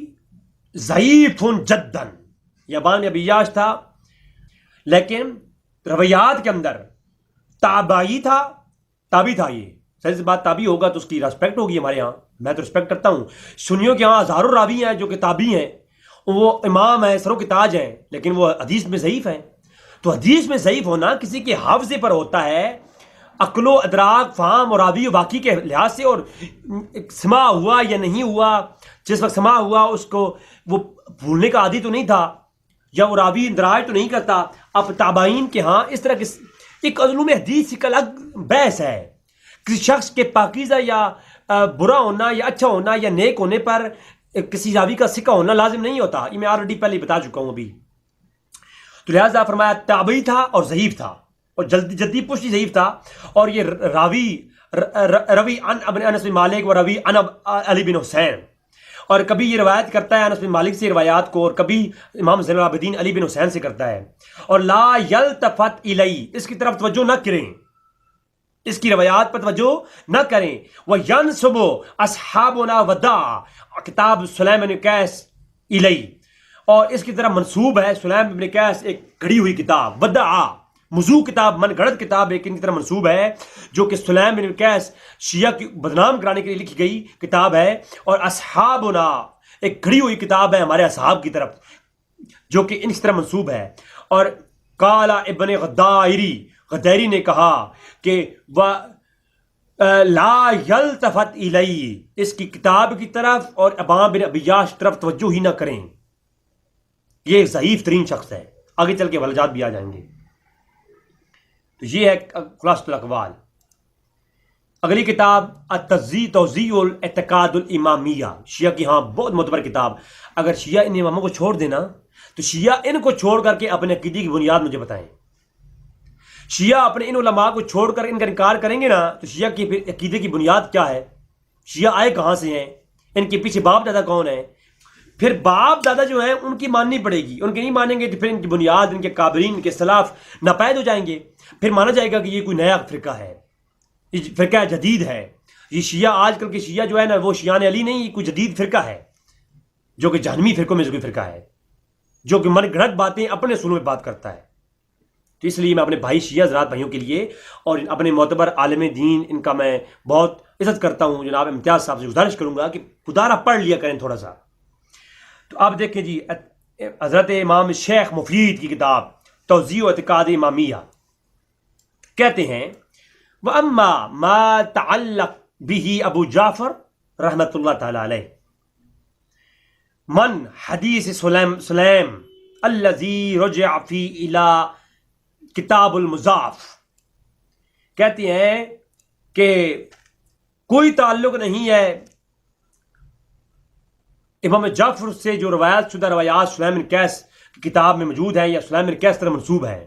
ضعیف جدن. یہ ابان بن ابی عیاش تھا لیکن رویات کے اندر تابعی تھا، تابعی تھا. یہ سر سے بات تابعی ہوگا تو اس کی ریسپیکٹ ہوگی ہمارے یہاں، میں تو ریسپیکٹ کرتا ہوں. سنیوں کے یہاں ہزاروں راوی ہیں جو کہ تابعی ہیں، وہ امام ہیں، سروں کے تاج ہیں، لیکن وہ حدیث میں ضعیف ہیں. تو حدیث میں ضعیف ہونا کسی کے حافظے پر ہوتا ہے، عقل و ادراک، فہم اور راوی واقعی کے لحاظ سے، اور سماع ہوا یا نہیں ہوا، جس وقت سماع ہوا اس کو وہ بھولنے کا عادی تو نہیں تھا، یا وہ راوی اندراج تو نہیں کرتا. اب تابعین کے ہاں اس طرح کے ایک علوم حدیث ایک الگ بحث ہے. کسی شخص کے پاکیزہ یا برا ہونا یا اچھا ہونا یا نیک ہونے پر کسی راوی کا ثقہ ہونا لازم نہیں ہوتا. یہ میں آلریڈی پہلے بتا چکا ہوں ابھی. تو لہٰذا فرمایا تابعی تھا اور ضعیف تھا، اور جدی پشتی ضعیف تھا. اور یہ روی عن ابن انس بن مالک و روی عن علی بن حسین، اور کبھی یہ روایت کرتا ہے انس بن مالک سے روایات کو، اور کبھی امام زین العابدین علی بن حسین سے کرتا ہے. اور لا یلتفت الی، اس کی طرف توجہ نہ کریں، اس کی روایات پر توجہ نہ کریں. وینسب اصحابنا وداع کتاب سلیم بن قیس الی، اور اس کی طرف منسوب ہے سلیم بن قیس ایک گھڑی ہوئی کتاب، وداع موضوع کتاب، من گھڑت کتاب ایک ان کی طرف منسوب ہے، جو کہ سلیم بن قیس شیعہ کی بدنام کرانے کے لیے لکھی گئی کتاب ہے. اور اصحابنا ایک گھڑی ہوئی کتاب ہے ہمارے اصحاب کی طرف، جو کہ ان کی طرف منسوب ہے. اور قال ابن غدیری نے کہا کہ لا یلتفت الی، اس کی کتاب کی طرف اور ابان بن ابیاش طرف توجہ ہی نہ کریں. یہ ضعیف ترین شخص ہے، آگے چل کے وجہات بھی آ جائیں گے. تو یہ ہے خلاصۃ الاقوال. اگلی کتاب توضیح الاعتقاد الامامیہ، شیعہ کی ہاں بہت معتبر کتاب. اگر شیعہ ان اماموں کو چھوڑ دینا تو شیعہ ان کو چھوڑ کر کے اپنے عقیدے کی بنیاد مجھے بتائیں. شیعہ اپنے ان علماء کو چھوڑ کر ان کا انکار کریں گے نا تو شیعہ کی عقیدے کی بنیاد کیا ہے؟ شیعہ آئے کہاں سے ہیں؟ ان کے پیچھے باپ دادا کون ہیں؟ پھر باپ دادا جو ہیں ان کی ماننی پڑے گی. ان کی نہیں مانیں گے تو پھر ان کی بنیاد، ان کے کابرین، ان کے سلاف ناپید ہو جائیں گے. پھر مانا جائے گا کہ یہ کوئی نیا فرقہ ہے، یہ فرقہ جدید ہے. یہ شیعہ آج کل کے شیعہ جو ہے نا وہ شیعان علی نہیں، یہ کوئی جدید فرقہ ہے جو کہ جہنمی فرقوں میں سے کوئی فرقہ ہے، جو کہ من گھڑت باتیں اپنے اصولوں میں بات کرتا ہے. تو اس لیے میں اپنے بھائی شیعہ حضرات بھائیوں کے لیے اور اپنے معتبر عالم دین ان کا میں بہت عزت کرتا ہوں. جناب امتیاز صاحب سے گزارش کروں گا کہ خدارہ پڑھ لیا کریں تھوڑا سا. تو آپ دیکھیں جی حضرت امام شیخ مفید کی کتاب توضیح اعتقاد امامیہ کہتے ہیں وَأَمَّا مَا تَعَلَّقْ بِهِ ابو جعفر رحمۃ اللہ تعالی علیہ من حدیث سلیم الذی رجع فی الی کتاب المضاف، کہتے ہیں کہ کوئی تعلق نہیں ہے امام جعفر سے جو روایات شدہ روایات سلیم بن قیس کی کتاب میں موجود ہیں یا سلیم بن قیس طرح منسوب ہیں.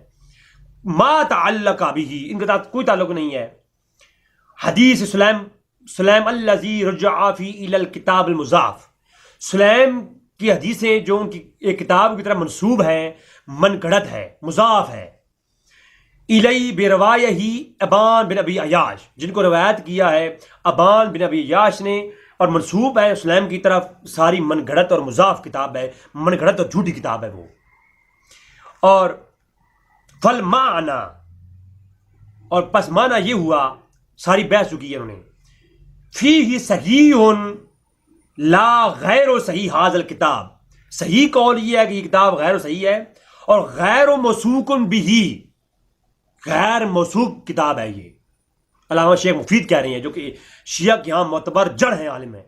ما تعلق به، ان کے ساتھ کوئی تعلق نہیں ہے. حدیث سلیم الذی رجع فی الی الکتاب المضاف، سلیم کی حدیثیں جو ان کی ایک کتاب کی طرح منسوب ہیں، من گھڑت ہے، مضاف ہے. الی بروایہ ابان بن ابی عیاش، جن کو روایت کیا ہے ابان بن ابی عیاش نے، اور منسوب ہے سلیم کی طرف. ساری من گھڑت اور مضاف کتاب ہے، من گھڑت اور جھوٹی کتاب ہے وہ. اور فالمعنی، اور پس معنی یہ ہوا، ساری بحث چکی ہے انہوں نے، فیہ صحیح لا غیر و صحیح حاضر کتاب، صحیح قول یہ ہے کہ یہ کتاب غیر و صحیح ہے، اور غیر و موثوق بھی، غیر موثوق کتاب ہے یہ. علامہ شیخ مفید کہہ رہے ہیں جو کہ شیعہ کے ہاں معتبر جڑ ہیں، عالم ہیں.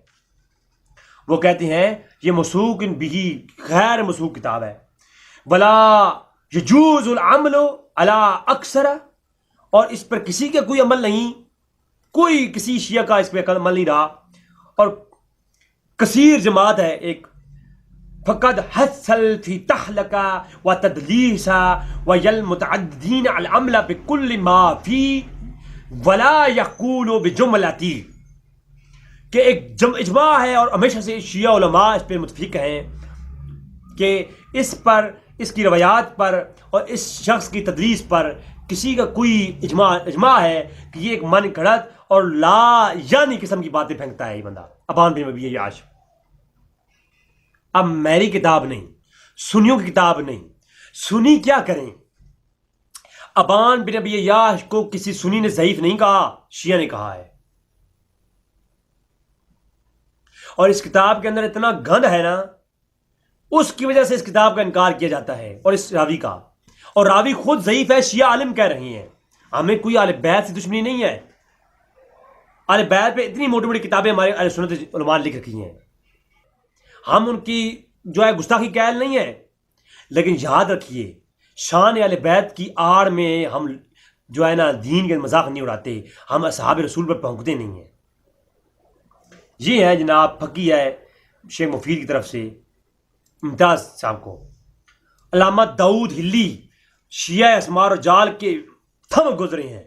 وہ کہتے ہیں یہ موثوق بھی، غیر موثوق کتاب ہے. ولا یجوز العمل علی اکثر، اور اس پر کسی کا کوئی عمل نہیں، کوئی کسی شیعہ کا اس پہ عمل نہیں رہا. اور کثیر جماعت ہے ایک، فقد حصل فی تحلق و تدلیس و المتعددین العمل بکل ما فی ولا یقول بجملتی، کہ ایک اجماع ہے اور ہمیشہ سے شیعہ علماء اس پہ متفق ہیں کہ اس پر، اس کی روایات پر اور اس شخص کی تدریس پر کسی کا کوئی اجماع ہے کہ یہ ایک من گھڑت اور لا یعنی قسم کی باتیں پھینکتا ہے یہ بندہ ابان بن ابی عیاش. اب میری کتاب نہیں، سنیوں کی کتاب نہیں، سنی کیا کریں؟ ابان بن ابی عیاش کو کسی سنی نے ضعیف نہیں کہا، شیعہ نے کہا ہے. اور اس کتاب کے اندر اتنا گند ہے نا، اس کی وجہ سے اس کتاب کا انکار کیا جاتا ہے اور اس راوی کا. اور راوی خود ضعیف ہے، شیعہ عالم کہہ رہے ہیں. ہمیں کوئی اہل بیت سے دشمنی نہیں ہے. اہل بیت پہ اتنی موٹی موٹی کتابیں ہمارے اہل سنت علماء لکھ رکھی ہیں. ہم ان کی جو ہے گستاخی قائل نہیں ہے، لیکن یاد رکھیے شان اہل بیت کی آڑ میں ہم جو ہے نا دین کے مذاق نہیں اڑاتے، ہم اصحاب رسول پر پھونکتے نہیں ہیں. یہ ہے جناب پھکی ہے شیخ مفید کی طرف سے ممتاز صاحب کو. علامہ داؤد ہلی شیعہ اسماء و رجال کے تھم گزرے ہیں.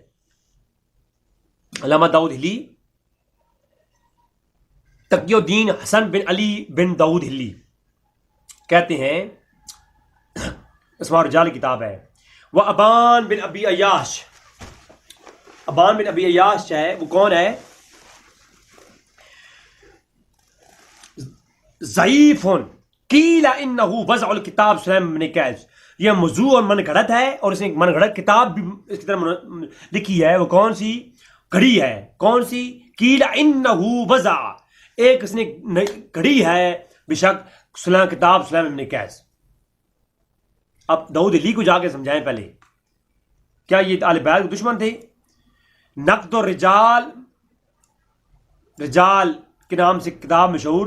علامہ داؤد ہلی تقی الدین حسن بن علی بن داؤد ہلی کہتے ہیں، اسماء و رجال کتاب ہے. وہ ابان بن ابی عیاش، ابان بن ابی عیاش ہے وہ کون ہے؟ ضعیف قیل انہ وضع الکتاب سلیم بن قیس. یہ موضوع اور من گھڑت ہے، اور اس نے ایک من گھڑت کتاب بھی اس کی طرح لکھی ہے. وہ کون سی گھڑی ہے؟ کون سی؟ قیل انہ وضع، ایک اس نے گھڑی ہے بے شک کتاب سلیم بن قیس. اب داؤد علی کو جا کے سمجھائیں پہلے، کیا یہ اہل بیت کے دشمن تھے؟ نقد الرجال، رجال کے نام سے کتاب مشہور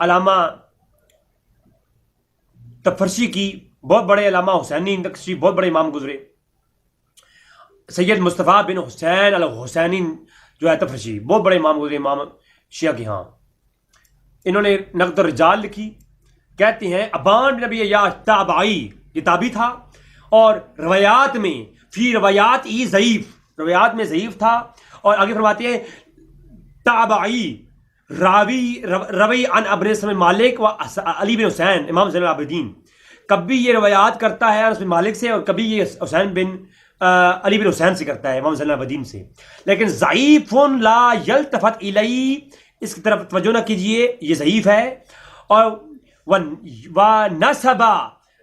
علامہ تفرشی کی، بہت بڑے علامہ حسینی نقشی بہت بڑے امام گزرے. سید مصطفیٰ بن حسین الحسینی جو ہے تفرشی بہت بڑے امام گزرے، امام شیعہ کے ہاں. انہوں نے نقد الرجال لکھی. کہتے ہیں ابان بن ابی عیاش تابعی، یہ تابعی تھا، اور روایات میں فی روایات ہی ضعیف، روایات میں ضعیف تھا. اور آگے فرماتے ہیں تابعی روی عن ابن سلم مالک و علی بن حسین امام زین العابدین. کبھی یہ روایات کرتا ہے انس بن مالک سے، اور کبھی یہ حسین بن علی بن حسین سے کرتا ہے، امام زین العابدین سے. لیکن ضعیف لا یلتفت الیہ، اس کی طرف توجہ نہ کیجئے، یہ ضعیف ہے. اور ونسب،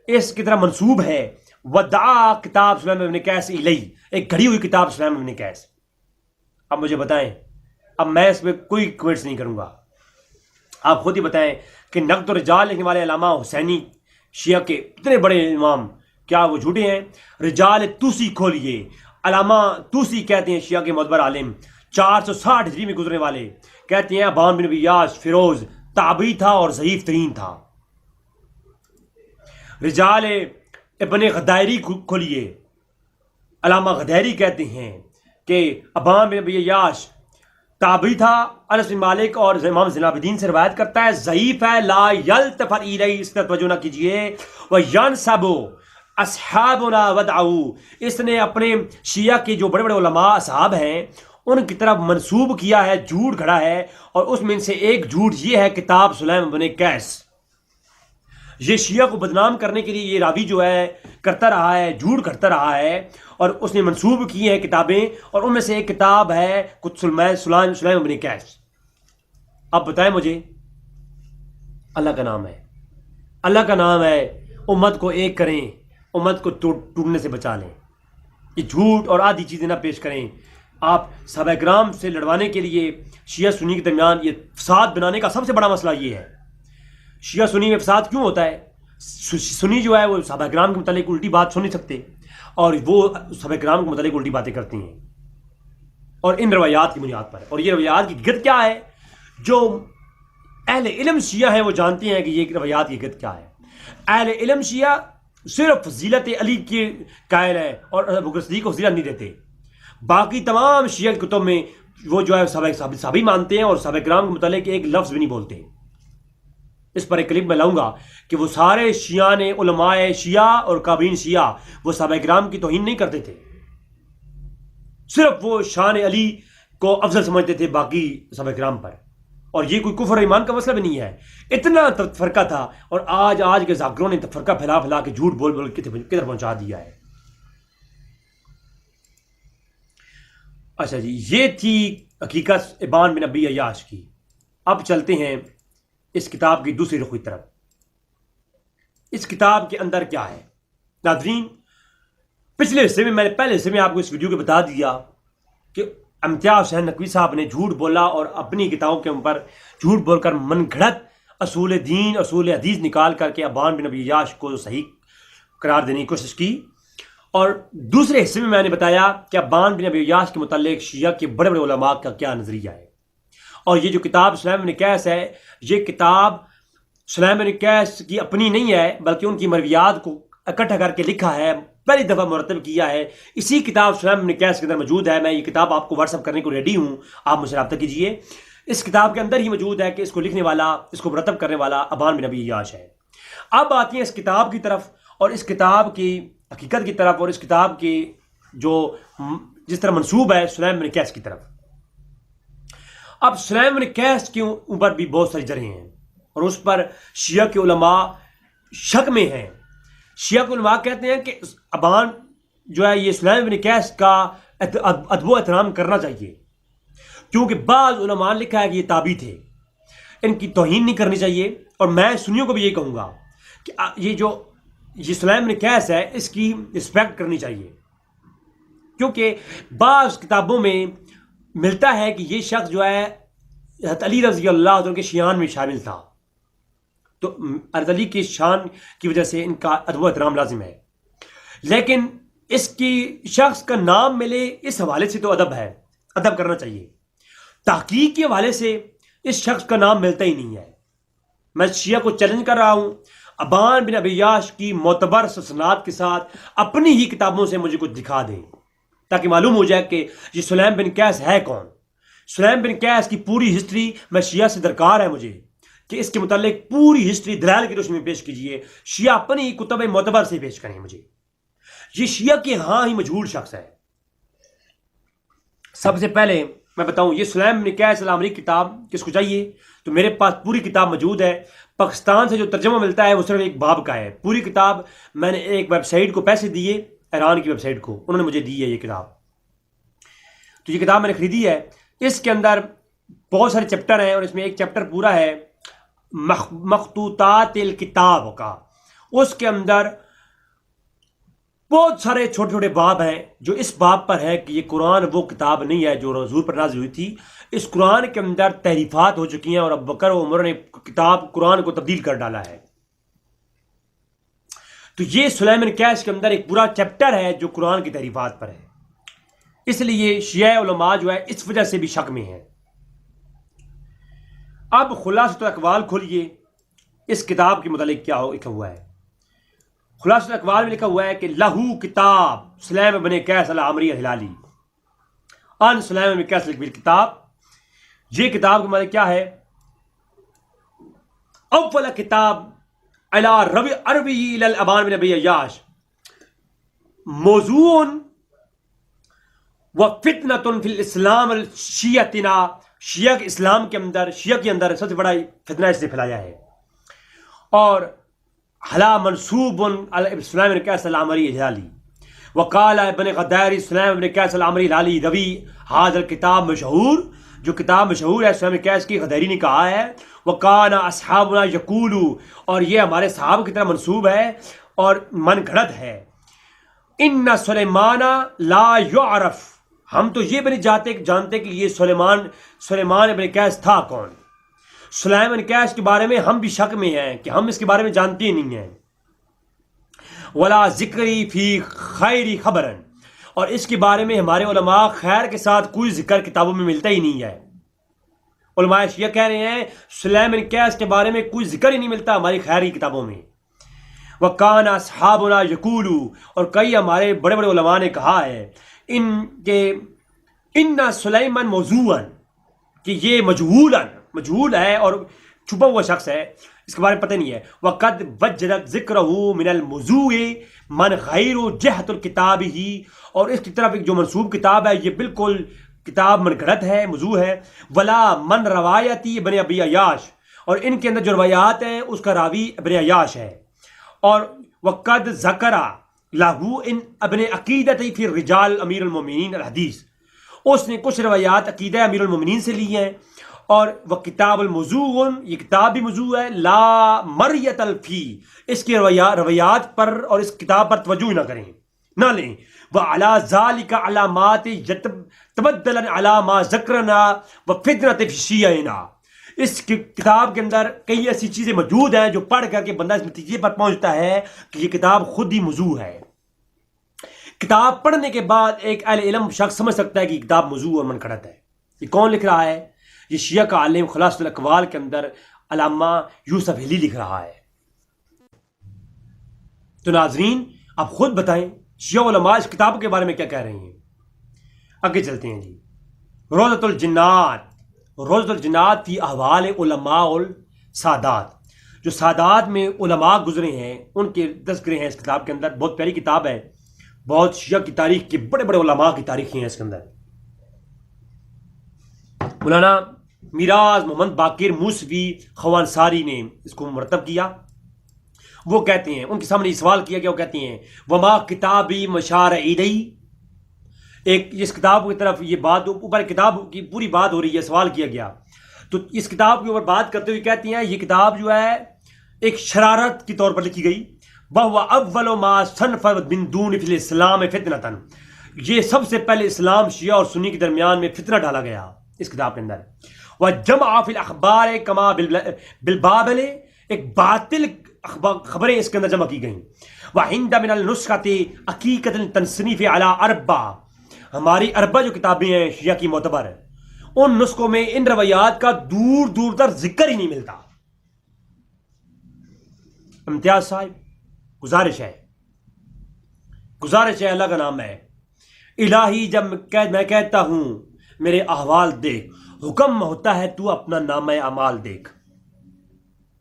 اس کی طرف منسوب ہے. ودعا کتاب سلیم بن قیس الیہ، ایک گھڑی ہوئی کتاب سلیم بن قیس. اب مجھے بتائیں، اب میں اس میں کوئی کمنٹس نہیں کروں گا، آپ خود ہی بتائیں کہ نقد و رجال لکھنے والے علامہ حسینی شیعہ کے اتنے بڑے امام کیا وہ جھوٹے ہیں؟ رجال توسی کھولیے، علامہ توسی کہتے ہیں شیعہ کے معتبر عالم، 460 ہجری میں گزرنے والے، کہتے ہیں ابان بن ابی عیاش فیروز تابعی تھا اور ضعیف ترین تھا. رجال ابن غدائری کھولیے، علامہ غدائری کہتے ہیں کہ ابان بن ابی عیاش تابعی تھا، انس بن مالک اور امام زین العابدین سے روایت کرتا ہے، ضعیف ہے، لا یلتفت الیہ، اس کا توجہ نہ کیجیے. وینسب اصحابنا ودعو، اس نے اپنے شیعہ کے جو بڑے بڑے علماء اصحاب ہیں ان کی طرف منسوب کیا ہے، جھوٹ گھڑا ہے. اور اس میں سے ایک جھوٹ یہ ہے کتاب سلیم بن قیس. یہ شیعہ کو بدنام کرنے کے لیے یہ راوی جو ہے کرتا رہا ہے، جھوٹ کرتا رہا ہے، اور اس نے منسوب کی ہیں کتابیں، اور ان میں سے ایک کتاب ہے سلیم بن قیس. اب بتائیں مجھے، اللہ کا نام ہے، اللہ کا نام ہے، امت کو ایک کریں، امت کو ٹوٹنے سے بچا لیں. یہ جھوٹ اور آدھی چیزیں نہ پیش کریں. آپ صحابہ کرام سے لڑوانے کے لیے شیعہ سنی کے درمیان یہ فساد بنانے کا سب سے بڑا مسئلہ یہ ہے. شیعہ سنی میں فساد کیوں ہوتا ہے؟ سنی جو ہے وہ صحابہ کرام کے متعلق الٹی بات سن نہیں سکتے، اور وہ صحابہ کرام کے متعلق الٹی باتیں کرتے ہیں، اور ان روایات کی بنیاد پر. اور یہ روایات کی گرد کیا ہے؟ جو اہل علم شیعہ ہیں وہ جانتے ہیں کہ یہ روایات کی گرد کیا ہے. اہل علم شیعہ صرف فضیلت علی کے قائل ہیں اور ابو بکر صدیق کو فضیلت نہیں دیتے. باقی تمام شیعہ کی کتب میں وہ جو ہے صحابی مانتے ہیں، اور صحابہ کرام کے متعلق ایک لفظ بھی نہیں بولتے. اس پر ایک کلپ میں لاؤں گا کہ وہ سارے شیعہ نے، علماء شیعہ اور کابرین شیعہ، وہ صحابہ کرام کی توہین نہیں کرتے تھے، صرف وہ شان علی کو افضل سمجھتے تھے باقی صحابہ کرام پر. اور یہ کوئی کفر ایمان کا مسئلہ بھی نہیں ہے. اتنا تفرقہ تھا، اور آج کے ذاکروں نے تفرقہ پھیلا پھیلا کے جھوٹ بول بول کے کدھر پہنچا دیا ہے. اچھا جی، یہ تھی حقیقت ابان بن ابی عیاش کی. اب چلتے ہیں اس کتاب کی دوسری رخ کی طرف. اس کتاب کے اندر کیا ہے ناظرین؟ پچھلے حصے میں پہلے حصے میں آپ کو اس ویڈیو کے بتا دیا کہ امتیاز حسین نقوی صاحب نے جھوٹ بولا اور اپنی کتابوں کے اوپر جھوٹ بول کر من گھڑت اصول دین اصول حدیث نکال کر کے ابان بن ابی عیاش کو صحیح قرار دینے کی کوشش کی. اور دوسرے حصے میں نے بتایا کہ ابان بن ابی عیاش کے متعلق شیعہ کے بڑے بڑے علماء کا کیا نظریہ ہے. اور یہ جو کتاب سلیم بن قیس ہے، یہ کتاب سلیم بن قیس کی اپنی نہیں ہے، بلکہ ان کی مرویات کو اکٹھا کر کے لکھا ہے، پہلی دفعہ مرتب کیا ہے. اسی کتاب سلیم بن قیس کے اندر موجود ہے. میں یہ کتاب آپ کو واٹس ایپ کرنے کو ریڈی ہوں، آپ مجھ سے رابطہ کیجئے. اس کتاب کے اندر ہی موجود ہے کہ اس کو لکھنے والا، اس کو مرتب کرنے والا ابان بن ابی عیاش ہے. اب آتی ہیں اس کتاب کی طرف اور اس کتاب کی حقیقت کی طرف اور اس کتاب کی جو جس طرح منسوب ہے سلیم بن قیس کی طرف. اب سلیم بن قیس کے اوپر بھی بہت ساری جرحیں ہیں اور اس پر شیعہ کے علماء شک میں ہیں. شیعہ کے علماء کہتے ہیں کہ ابان جو ہے یہ سلیم بن قیس کا ادب و احترام کرنا چاہیے، کیونکہ بعض علماء نے لکھا ہے کہ یہ تابعی تھے، ان کی توہین نہیں کرنی چاہیے. اور میں سنیوں کو بھی یہ کہوں گا کہ یہ سلیم بن قیس ہے، اس کی رسپیکٹ کرنی چاہیے، کیونکہ بعض کتابوں میں ملتا ہے کہ یہ شخص جو ہے حضرت علی رضی اللہ عنہ کے شیعان میں شامل تھا. تو حضرت علی کی شان کی وجہ سے ان کا ادب و احترام لازم ہے، لیکن اس کی شخص کا نام ملے اس حوالے سے تو ادب ہے، ادب کرنا چاہیے. تحقیق کے حوالے سے اس شخص کا نام ملتا ہی نہیں ہے. میں شیعہ کو چیلنج کر رہا ہوں، ابان بن ابی عیاش کی معتبر سناد کے ساتھ اپنی ہی کتابوں سے مجھے کچھ دکھا دیں تاکہ معلوم ہو جائے کہ یہ سلیم بن قیس ہے کون. سلیم بن قیس کی پوری ہسٹری میں شیعہ سے درکار ہے مجھے کہ اس کے متعلق پوری ہسٹری دلائل کی روشنی میں پیش کیجئے. شیعہ اپنی ہی کتب معتبر سے پیش کریں مجھے. یہ شیعہ کے ہاں ہی مجہول شخص ہے. سب سے پہلے میں بتاؤں، یہ سلیم بن قیس العامری کتاب کس کو چاہیے تو میرے پاس پوری کتاب موجود ہے. پاکستان سے جو ترجمہ ملتا ہے وہ صرف ایک باب کا ہے. پوری کتاب میں نے ایک ویب سائٹ کو پیسے دیے، ایران کی ویب سائٹ کو، انہوں نے مجھے دی ہے یہ کتاب. تو یہ کتاب میں نے خریدی ہے. اس کے اندر بہت سارے چیپٹر ہیں اور اس میں ایک چیپٹر پورا ہے مخطوطات الکتاب کا. اس کے اندر بہت سارے چھوٹے چھوٹے باب ہیں جو اس باب پر ہے کہ یہ قرآن وہ کتاب نہیں ہے جو حضور پر نازل ہوئی تھی. اس قرآن کے اندر تحریفات ہو چکی ہیں اور ابو بکر و عمر نے کتاب قرآن کو تبدیل کر ڈالا ہے. تو یہ سلیم بن قیس کے اندر ایک پورا چیپٹر ہے جو قرآن کی تحریفات پر ہے. اس لیے شیعہ علماء جو ہے اس وجہ سے بھی شک میں ہیں. اب خلاصۃ الاقوال کھولیے، اس کتاب کے متعلق کیا لکھا ہوا ہے. خلاصۃ الاقوال میں لکھا ہوا ہے کہ لہو کتاب سلیم بن قیس العامری الہلالی ان سلیم بن قیس الکتاب. یہ کتاب کا مطلب کیا ہے؟ اول کتاب علی عربی الی ابان بن ابی عیاش موضوع و فتنۃ فی الاسلام شیعتنا. شیعہ کے اسلام کے اندر، شیعہ کے اندر سب سے بڑا فتنہ اس نے پھیلایا ہے. اور حلا منصوب علی سلیم بن قیس العامری الہلالی وقال ابن غداری سلیم بن قیس العامری الہلالی روی ھذا الکتاب مشہور. جو کتاب مشہور ہے سلیم بن قیس کی، غداری نے کہا ہے وکان اصحابنا یقولو، اور یہ ہمارے صحابہ کی طرح منسوب ہے اور من گھڑت ہے. ان سلیمان لا یعرف، ہم تو یہ بھی نہیں جانتے کہ یہ سلیمان ابن قیس تھا کون. سلیم بن قیس کے بارے میں ہم بھی شک میں ہیں کہ ہم اس کے بارے میں جانتے ہی نہیں ہیں. ولا ذکری فی خیری خبرن، اور اس کے بارے میں ہمارے علماء خیر کے ساتھ کوئی ذکر کتابوں میں ملتا ہی نہیں ہے. علماء شیعہ کہہ رہے ہیں سلیم بن قیس کے بارے میں کوئی ذکر ہی نہیں ملتا ہماری خیری کتابوں میں. وکان اصحابنا یقولو، اور کئی ہمارے بڑے بڑے علماء نے کہا ہے ان سلیمان موضوعاً، کہ یہ مجہول ہے اور چھپا ہوا شخص ہے، اس کے بارے میں پتہ نہیں ہے. وقد وجدت ذکرہ من الموضوع من غیر جہت الکتاب ہی، اور اس کی طرف ایک جو منسوب کتاب ہے یہ بالکل کتاب من گھڑت ہے، موضوع ہے. ولا من روایتی ابن ابی عیاش، اور ان کے اندر جو روایات ہیں اس کا راوی ابن عیاش ہے. اور وقد ذکر لہو ان ابن عقیدت فی رجال امیر المومنین الحدیث، اس نے کچھ روایات عقیدہ امیر المومنین سے لی ہیں. اور وہ کتاب الموضوع، یہ کتاب بھی موضوع ہے. لا مریت الفی، اس کی روایات پر اور اس کتاب پر توجہ نہ کریں، نہ لیں. وَعَلَى ذَلِكَ عَلَامَاتِ تَبَدَّلًا عَلَى مَا ذَكَرْنَا وَفِتْنَةٍ فِي شِيَعِنَا. اس کتاب کے اندر کئی ایسی چیزیں موجود ہیں جو پڑھ کر کے بندہ اس نتیجے پر پہنچتا ہے کہ یہ کتاب خود ہی موضوع ہے. کتاب پڑھنے کے بعد ایک اہل علم شخص سمجھ سکتا ہے کہ یہ کتاب موضوع اور منقرط ہے. یہ کون لکھ رہا ہے؟ یہ شیعہ کا عالم خلاصۃ الاقوال کے اندر علامہ یوسف ہلی لکھ رہا ہے. تو ناظرین آپ خود بتائیں شیعہ علماء اس کتاب کے بارے میں کیا کہہ رہے ہیں. آگے چلتے ہیں جی. روضۃ الجنات، روضۃ الجنات فی احوال علماء السادات. جو سادات میں علماء گزرے ہیں ان کے تذکرے ہیں اس کتاب کے اندر. بہت پیاری کتاب ہے. بہت شیعہ کی تاریخ کے بڑے بڑے علماء کی تاریخیں ہیں اس کے اندر. مولانا میراز محمد باقر موسوی خوانصاری نے اس کو مرتب کیا. وہ کہتے ہیں، ان کے سامنے یہ سوال کیا گیا، وہ کہتے ہیں وما کتابی مشار الیہ. ایک اس کتاب کی طرف یہ بات اوپر کتاب کی پوری بات ہو رہی ہے، سوال کیا گیا تو اس کتاب کے اوپر بات کرتے ہوئے کہتی ہیں یہ کتاب جو ہے ایک شرارت کے طور پر لکھی گئی. وَهُوَ أَوَّلُ مَا صَنَفَ مِن دُونِ فِي الْإِسْلَامِ فِتْنَةً. یہ سب سے پہلے اسلام شیعہ اور سنی کے درمیان میں فتنہ ڈالا گیا اس کتاب کے اندر. وَجَمَعَ فِي الْأَخْبَارِ كَمَا بِالْبَابِلِ. ایک باطل خبریں اس کے اندر جمع کی گئیں. وَعِنْدَ مِنَ النُّسْخَةِ حَقِيقَةً التَّنْصِنِيفِ عَلَىٰ أَرْبَعَ. ہماری اربع جو کتابیں ہیں شیعہ کی معتبر ہیں ان نسخوں میں ان روایات کا دور دور تک ذکر ہی نہیں ملتا. امتیاز صاحب گزارش ہے، اللہ کا نام ہے. الہی جب میں کہتا ہوں میرے احوال دیکھ، حکم ہوتا ہے تو اپنا نامہ اعمال دیکھ.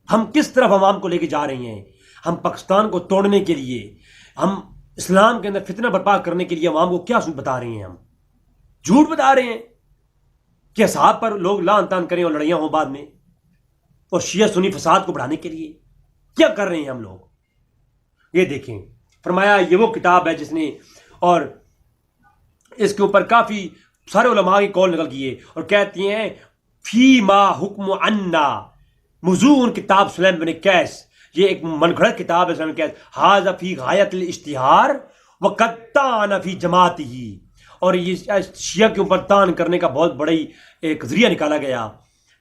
ہم کس طرف عوام کو لے کے جا رہے ہیں. ہم پاکستان کو توڑنے کے لیے، ہم اسلام کے اندر فتنہ برپا کرنے کے لیے عوام کو کیا بتا رہے ہیں. ہم جھوٹ بتا رہے ہیں کہ اصحاب پر لوگ لعن طعن کریں اور لڑائیاں ہوں بعد میں، اور شیعہ سنی فساد کو بڑھانے کے لیے کیا کر رہے ہیں ہم لوگ. یہ دیکھیں فرمایا یہ وہ کتاب ہے جس نے، اور اس کے اوپر کافی سارے علماء کی قول نکل کیے اور کہتی ہیں فی ما حکم عنا موضوع کتاب سلیم بن قیس. یہ ایک من گھڑت کتاب ہے سلیم بن قیس. ھذا فی غایت الاشتہار وقد طعن فی جماعتہ. اور یہ شیعہ کے اوپر طعن کرنے کا بہت بڑی ایک ذریعہ نکالا گیا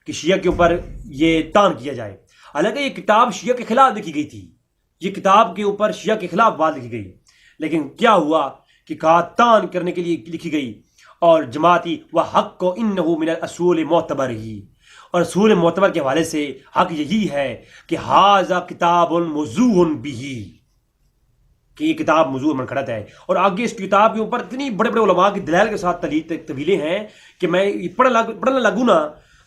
کہ شیعہ کے اوپر یہ طعن کیا جائے. حالانکہ یہ کتاب شیعہ کے خلاف لکھی گئی تھی، یہ کتاب کے اوپر شیعہ کے خلاف بات لکھی گئی، لیکن کیا ہوا کہ کہا طعن کرنے کے لیے لکھی گئی. اور جماعتی و حق کو انہ من الاصول معتبر ہی، اور اصول معتبر کے حوالے سے حق یہی ہے کہ ھذا کتاب موضوع بہ، کہ یہ کتاب موضوع منقرط ہے. اور آگے اس کتاب کے اوپر اتنی بڑے بڑے علماء کی دلائل کے ساتھ طویلیں ہیں کہ میں پڑھنا لگوں نا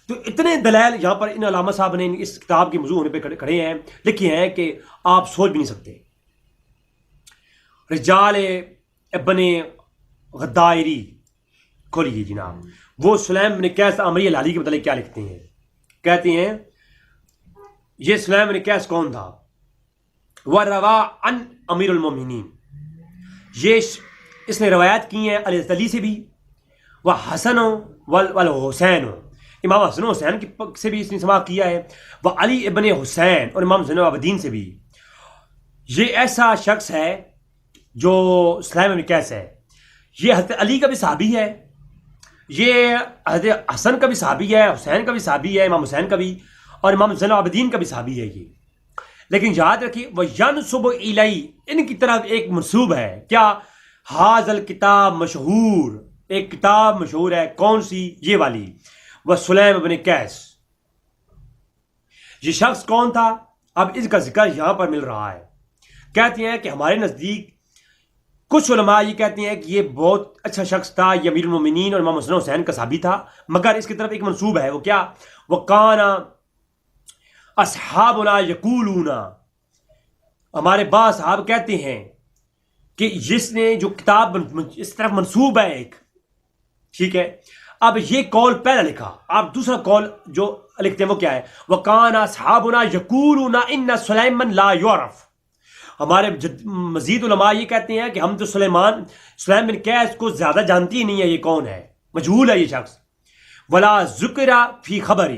تو اتنے دلائل یہاں پر ان علامہ صاحب نے اس کتاب کے موضوع ہونے پہ کھڑے ہیں، لکھے ہیں کہ آپ سوچ بھی نہیں سکتے. رجال ابن غدائری کھولیے جناب. وہ سلیم بن قیس عامری الحالی کے متعلق کیا لکھتے ہیں. کہتے ہیں یہ سلیم بن قیس کون تھا. وَرَوَا عَنْ امیر المومنین. یہ اس نے روایت کی ہیں علی سے بھی، وحسن والحسین، امام حسن و حسین سے بھی اس نے سماع کیا ہے، وہ علی ابن حسین اور امام زین العابدین سے بھی. یہ ایسا شخص ہے جو سلیم بن قیس ہے، یہ حضرت علی کا بھی صحابی ہے، یہ حضرت حسن کا بھی صحابی ہے، حسین کا بھی صحابی ہے، امام حسین کا بھی، اور امام زین العابدین کا بھی صحابی ہے یہ. لیکن یاد رکھیے وہ ینسب الیہ، ان کی طرف ایک منسوب ہے. کیا؟ ھذا الکتاب مشہور، ایک کتاب مشہور ہے. کون سی؟ یہ والی. وہ سلیم بن قیس. یہ شخص کون تھا؟ اب اس کا ذکر یہاں پر مل رہا ہے. کہتے ہیں کہ ہمارے نزدیک کچھ علماء یہ کہتے ہیں کہ یہ بہت اچھا شخص تھا، یہ امیر المومنین اور امام حسن حسین کا صحابی تھا، مگر اس کی طرف ایک منسوب ہے. وہ کیا؟ وہ کانا اصحابنا یقولون، ہمارے بعض صحاب کہتے ہیں کہ جس نے جو کتاب اس طرف منسوب ہے ایک، ٹھیک ہے. اب یہ قول پہلا لکھا، آپ دوسرا قول جو لکھتے ہیں وہ کیا ہے؟ وَقَانَ أَصْحَابُنَا يَقُولُونَ إِنَّ سُلَيْمَنَ لَا يُعْرَفُ. ہمارے مزید علماء یہ کہتے ہیں کہ ہم تو سلیم بن قیس کو زیادہ جانتی ہی نہیں ہے، یہ کون ہے، مجہول ہے یہ شخص. وَلَا ذُكِرَ فِي خَبَرِ،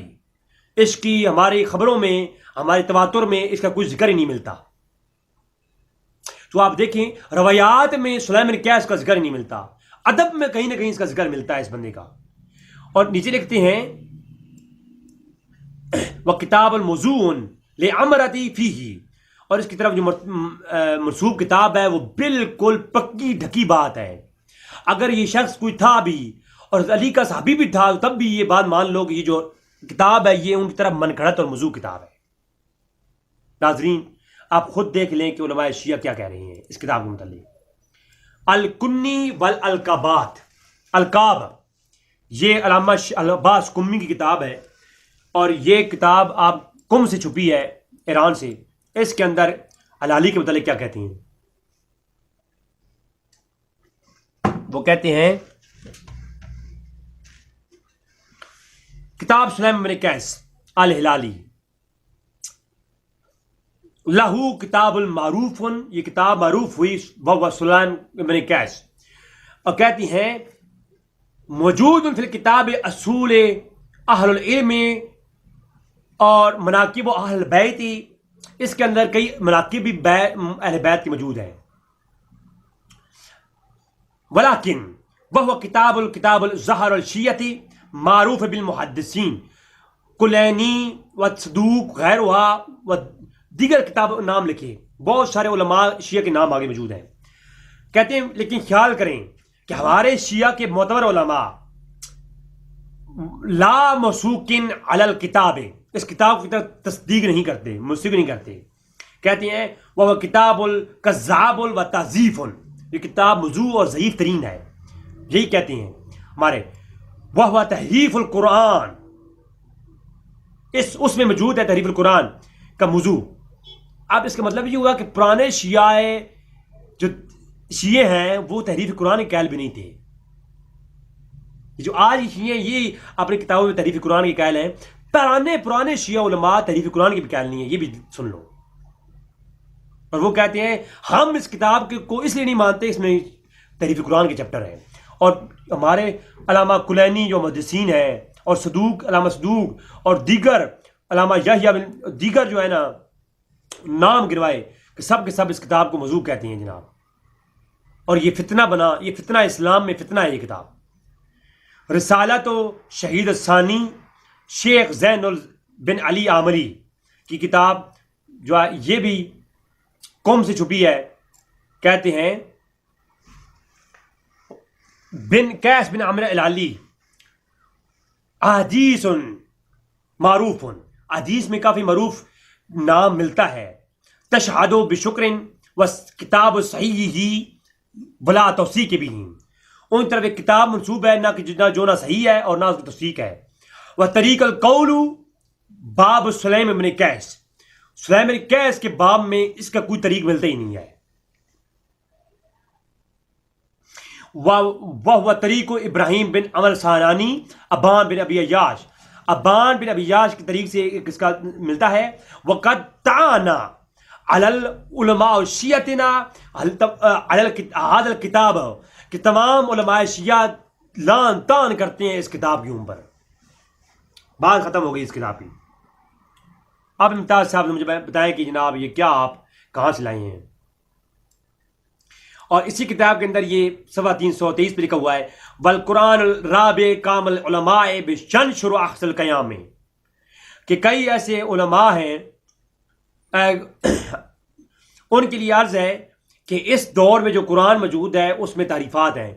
اس کی ہماری خبروں میں، ہمارے تواتر میں اس کا کوئی ذکر ہی نہیں ملتا. تو آپ دیکھیں روایات میں سلیم بن قیس کا ذکر نہیں ملتا، ادب میں کہیں نہ کہیں اس کا ذکر ملتا ہے اس بندے کا. اور نیچے لکھتے ہیں وَكِتَابٌ مَوْضُوعٌ لِعَمْرَتِي فِيهِ، اور اس کی طرف جو منسوب کتاب ہے وہ بالکل پکی ڈھکی بات ہے. اگر یہ شخص کوئی تھا بھی اور علی کا صحابی بھی تھا تب بھی یہ بات مان لو کہ یہ جو کتاب ہے یہ ان کی طرف من گھڑت اور موضوع کتاب ہے. ناظرین آپ خود دیکھ لیں کہ علماء شیعہ کیا کہہ رہے ہیں اس کتاب کے متعلق. الکنی والالقابات، القاب یہ علامہ عباس کمی کی کتاب ہے، اور یہ کتاب آپ کم سے چھپی ہے ایران سے. اس کے اندر العلی کے متعلق کیا کہتے ہیں؟ وہ کہتے ہیں کتاب سلیم بن قیس الہلالی لہو کتاب المعروف، یہ کتاب معروف ہوئی وہ سلیم بن قیس، اور کہتی ہیں موجود فی الکتاب اصول اہل العلم اور مناقب و اہل بیت، اس کے اندر کئی مناقب بھی اہل بیت کی موجود ہیں. ولیکن وہ کتاب الظہر الشیعتی معروف بالمحدثین کلینی و صدوق غیرہا و دیگر کتاب نام لکھے، بہت سارے علماء شیعہ کے نام آگے موجود ہیں. کہتے ہیں لیکن خیال کریں کہ ہمارے شیعہ کے معتبر علماء لا موثوقین علی الکتاب، اس کتاب کی طرف تصدیق نہیں کرتے، مصدق نہیں کرتے. کہتے ہیں وہ کتاب الکذاب و تہذیب، یہ کتاب موضوع اور ضعیف ترین ہے. یہی کہتے ہیں ہمارے. وہ تحریف القرآن، اس میں موجود ہے تحریف القرآن کا موضوع. اب اس کا مطلب یہ ہوا کہ پرانے شیعہ جو شیعہ ہیں وہ تحریف قرآن کے قائل بھی نہیں تھے. جو آج شیعہ یہ اپنی کتابوں میں تحریف قرآن کے قائل ہیں، پرانے شیعہ علماء تحریف قرآن کے بھی قائل نہیں ہیں. یہ بھی سن لو. اور وہ کہتے ہیں ہم اس کتاب کو اس لیے نہیں مانتے، اس میں تحریف قرآن کے چیپٹر ہیں. اور ہمارے علامہ کلینی جو محدثین ہیں اور صدوق علامہ صدوق اور دیگر علامہ یحییٰ دیگر جو ہے نا نام گروائے کہ سب کے سب اس کتاب کو موضوع کہتے ہیں جناب. اور یہ فتنہ بنا، یہ فتنہ اسلام میں فتنہ ہے. یہ کتاب رسالت و شہید الثانی شیخ زین بن علی عامری کی کتاب جو ہے یہ بھی قوم سے چھپی ہے. کہتے ہیں بن قیس بن عمرو الہلالی احادیث معروف، حدیث میں کافی معروف نام ملتا ہے. تشہد بشکر و کتاب صحیح ہی بلا توثیق بھی ہیں. ان طرف ایک کتاب منسوب ہے نہ جو نہ صحیح ہے اور نہ اس کی توثیق ہے. وہ طریق القول باب سلیم بن قیس، سلیم بن قیس کے باب میں اس کا کوئی طریق ملتا ہی نہیں ہے. وہ طریق ابراہیم بن عمر ثانانی ابان بن ابی عیاش، ابان بن ابی عیاش کے طریق سے اس کا ملتا ہے. وقد تعانا علی العلماء شیعتنا علی هذا الکتاب، کہ تمام علماء شیعہ لان تان کرتے ہیں اس کتاب کے اوپر. بات ختم ہو گئی اس کتاب کی. اب امتیاز صاحب نے مجھے بتائیں کہ جناب یہ کیا آپ کہاں سے لائے ہیں. اور اسی کتاب کے اندر یہ صفحہ 323 پہ لکھا ہوا ہے والقرآن الرابع کامل علماء بشن شروع احسل قیام میں، کہ کئی ایسے علماء ہیں ان کے لیے عرض ہے کہ اس دور میں جو قرآن موجود ہے اس میں تعریفات ہیں.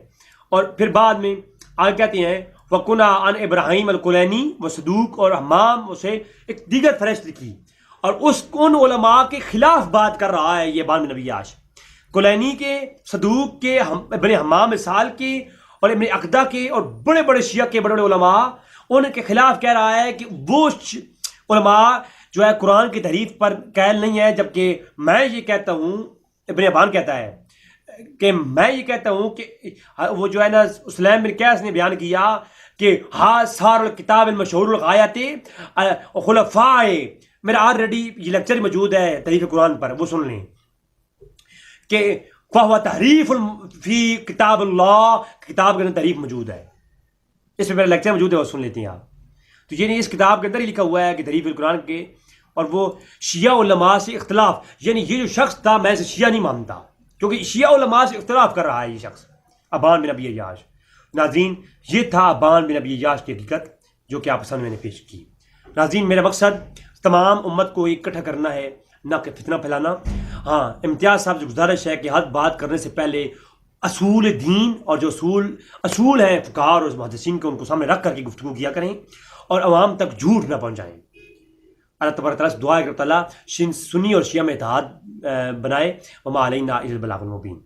اور پھر بعد میں آگے کہتے ہیں وَقُنَا عَنْ ابراہیم الکلینی و صدوق، اور حمام اسے ایک دیگر فہرست لکھی اور ان علماء کے خلاف بات کر رہا ہے. یہ بان بن ابی عیاش کلینی کے، صدوق کے، ابن حمام مثال کے اور ابن عقدہ کے اور بڑے بڑے شیعہ کے بڑے بڑے علماء ان کے خلاف کہہ رہا ہے کہ وہ علماء جو ہے قرآن کی تحریف پر قائل نہیں ہے. جبکہ میں یہ کہتا ہوں، ابن ابان کہتا ہے کہ میں یہ کہتا ہوں کہ وہ جو ہے نا سلیم بن قیس نے بیان کیا کہ ہا سار الکتاب المشہور الغایت خلفاء، میرا آلریڈی یہ لیکچر موجود ہے تحریف قرآن پر، وہ سن لیں کہ فہو تحریف فی کتاب اللہ، کتاب کے اندر تحریف موجود ہے. اس میں میرا لیکچر موجود ہے، وہ سن لیتے ہیں آپ. تو یہ نہیں، اس کتاب کے اندر ہی لکھا ہوا ہے کہ تحریف القرآن کے. اور وہ شیعہ علماء سے اختلاف، یعنی یہ جو شخص تھا میں اسے شیعہ نہیں مانتا، کیونکہ شیعہ علماء سے اختلاف کر رہا ہے یہ شخص ابان بن ابی عیاش. ناظرین یہ تھا ابان بن ابی عیاش کی حقیقت جو کہ آپ سامنے میں نے پیش کی. ناظرین میرا مقصد تمام امت کو اکٹھا کرنا ہے نہ کہ فتنہ پھیلانا. ہاں امتیاز صاحب سے گزارش ہے کہ ہر بات کرنے سے پہلے اصول دین اور جو اصول ہیں فقہاء اور محدثین کے ان کو سامنے رکھ کر کے گفتگو کیا کریں اور عوام تک جھوٹ نہ پہنچائیں. اللہ تبارک تعالیٰ سے دعا ہے کہ تعالیٰ سنی اور شیعہ میں اتحاد بنائے. وما علینا الا البلاغ المبین.